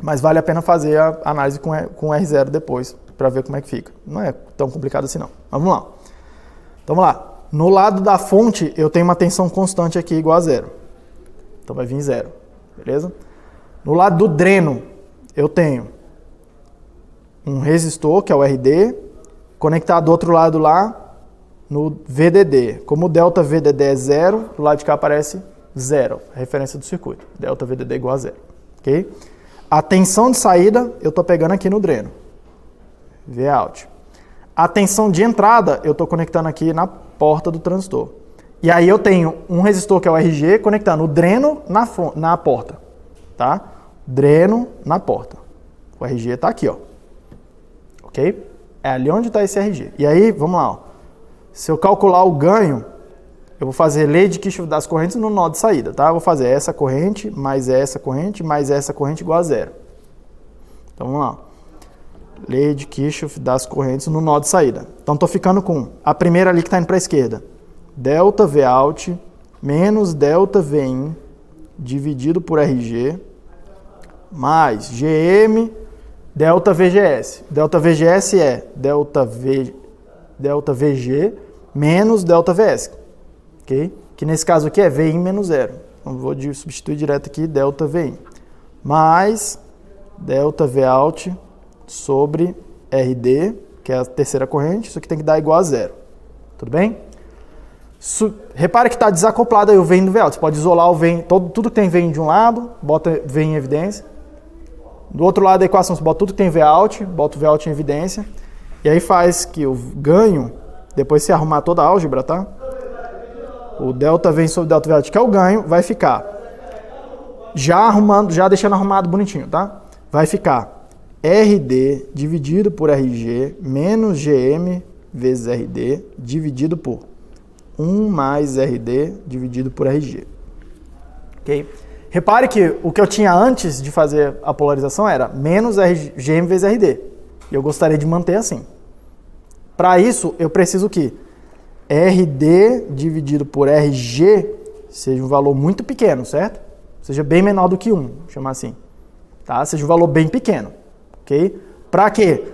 Mas vale a pena fazer a análise com R0 depois, para ver como é que fica. Não é tão complicado assim não. Mas vamos lá. Então vamos lá. No lado da fonte eu tenho uma tensão constante aqui igual a 0. Então vai vir 0. Beleza? No lado do dreno eu tenho um resistor, que é o RD, conectado do outro lado lá no VDD. Como o delta VDD é 0, do lado de cá aparece 0, a referência do circuito. Delta VDD igual a 0. Ok? A tensão de saída eu estou pegando aqui no dreno. Vout. A tensão de entrada eu estou conectando aqui na porta do transistor. E aí eu tenho um resistor que é o RG conectando o dreno na porta. Tá? Dreno na porta. O RG está aqui, ó. Ok? É ali onde está esse RG. E aí, vamos lá. Ó. Se eu calcular o ganho, eu vou fazer lei de Kirchhoff das correntes no nó de saída. Tá? Eu vou fazer essa corrente, mais essa corrente, mais essa corrente igual a 0. Então vamos lá. Lei de Kirchhoff das correntes no nó de saída. Então estou ficando com a primeira ali que está indo para a esquerda. Delta Vout menos delta Vin dividido por RG mais GM delta VGS. Delta VGS é delta VG menos delta VS. Okay? Que nesse caso aqui é Vin menos 0. Então, vou substituir direto aqui delta VIN. Mais delta Vout sobre RD, que é a terceira corrente. Isso aqui tem que dar igual a zero. Tudo bem? Repare que está desacoplado aí o VIN do Vout. Você pode isolar o VIN, tudo que tem VIN de um lado, bota VIN em evidência. Do outro lado da equação, você bota tudo que tem Vout, bota o Vout em evidência. E aí faz que o ganho, depois você arrumar toda a álgebra, tá? O delta VIN sobre delta Vout, que é o ganho, vai ficar já deixando arrumado bonitinho, tá? Vai ficar RD dividido por RG menos GM vezes RD dividido por 1 mais RD dividido por RG. Ok? Repare que o que eu tinha antes de fazer a polarização era menos GM vezes RD. E eu gostaria de manter assim. Para isso, eu preciso que RD dividido por RG seja um valor muito pequeno, certo? Seja bem menor do que 1, vou chamar assim. Tá? Seja um valor bem pequeno. Ok? Para quê?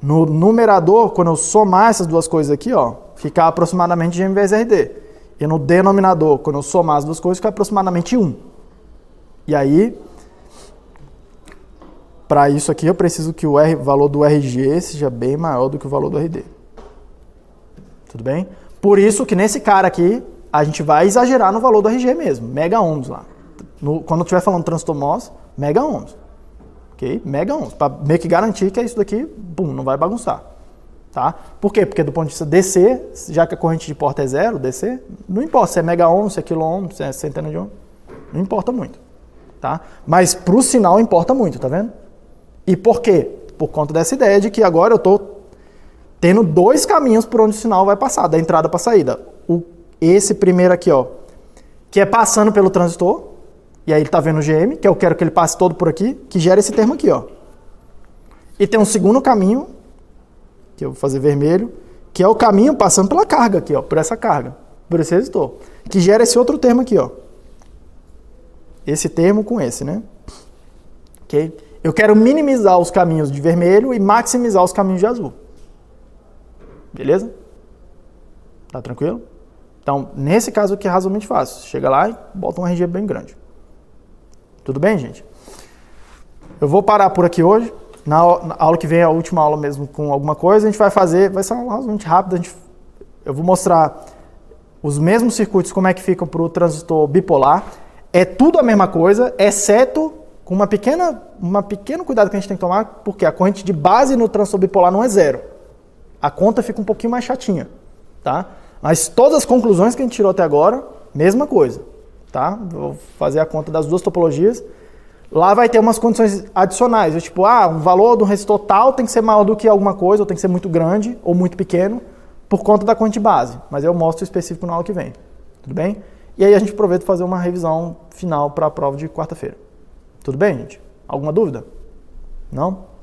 No numerador, quando eu somar essas duas coisas aqui, ó, ficar aproximadamente GM vezes RD. E no denominador, quando eu somar as duas coisas, fica aproximadamente 1. E aí, para isso aqui, eu preciso que o valor do RG seja bem maior do que o valor do RD. Tudo bem? Por isso que nesse cara aqui, a gente vai exagerar no valor do RG mesmo, mega ohms lá. Quando eu estiver falando transistor MOS, mega ohms. Ok? Mega ohms. Para meio que garantir que é isso daqui, bum, não vai bagunçar. Tá? Por quê? Porque do ponto de vista DC, já que a corrente de porta é zero, DC, não importa se é mega ohm, se é quilo ohm, se é centena de ohm, não importa muito. Tá? Mas para o sinal importa muito, tá vendo? E por quê? Por conta dessa ideia de que agora eu estou tendo dois caminhos por onde o sinal vai passar, da entrada para a saída. Esse primeiro aqui, ó, que é passando pelo transistor, e aí ele está vendo o GM, que eu quero que ele passe todo por aqui, que gera esse termo aqui, ó. E tem um segundo caminho, que eu vou fazer vermelho, que é o caminho passando pela carga aqui, ó, por essa carga, por esse resistor, que gera esse outro termo aqui, ó. Esse termo com esse, né? Ok? Eu quero minimizar os caminhos de vermelho e maximizar os caminhos de azul. Beleza? Tá tranquilo? Então, nesse caso aqui é razoavelmente fácil. Chega lá e bota um RG bem grande. Tudo bem, gente? Eu vou parar por aqui hoje. Na aula que vem, a última aula mesmo com alguma coisa, a gente vai fazer, vai ser uma aula razoavelmente rápida. Eu vou mostrar os mesmos circuitos, como é que ficam para o transistor bipolar. É tudo a mesma coisa, exceto com uma pequeno cuidado que a gente tem que tomar, porque a corrente de base no transistor bipolar não é zero. A conta fica um pouquinho mais chatinha, tá? Mas todas as conclusões que a gente tirou até agora, mesma coisa, tá? Vou fazer a conta das duas topologias. Lá vai ter umas condições adicionais, tipo, um valor do resistor tal tem que ser maior do que alguma coisa, ou tem que ser muito grande, ou muito pequeno, por conta da corrente base. Mas eu mostro específico na aula que vem, tudo bem? E aí a gente aproveita para fazer uma revisão final para a prova de quarta-feira. Tudo bem, gente? Alguma dúvida? Não?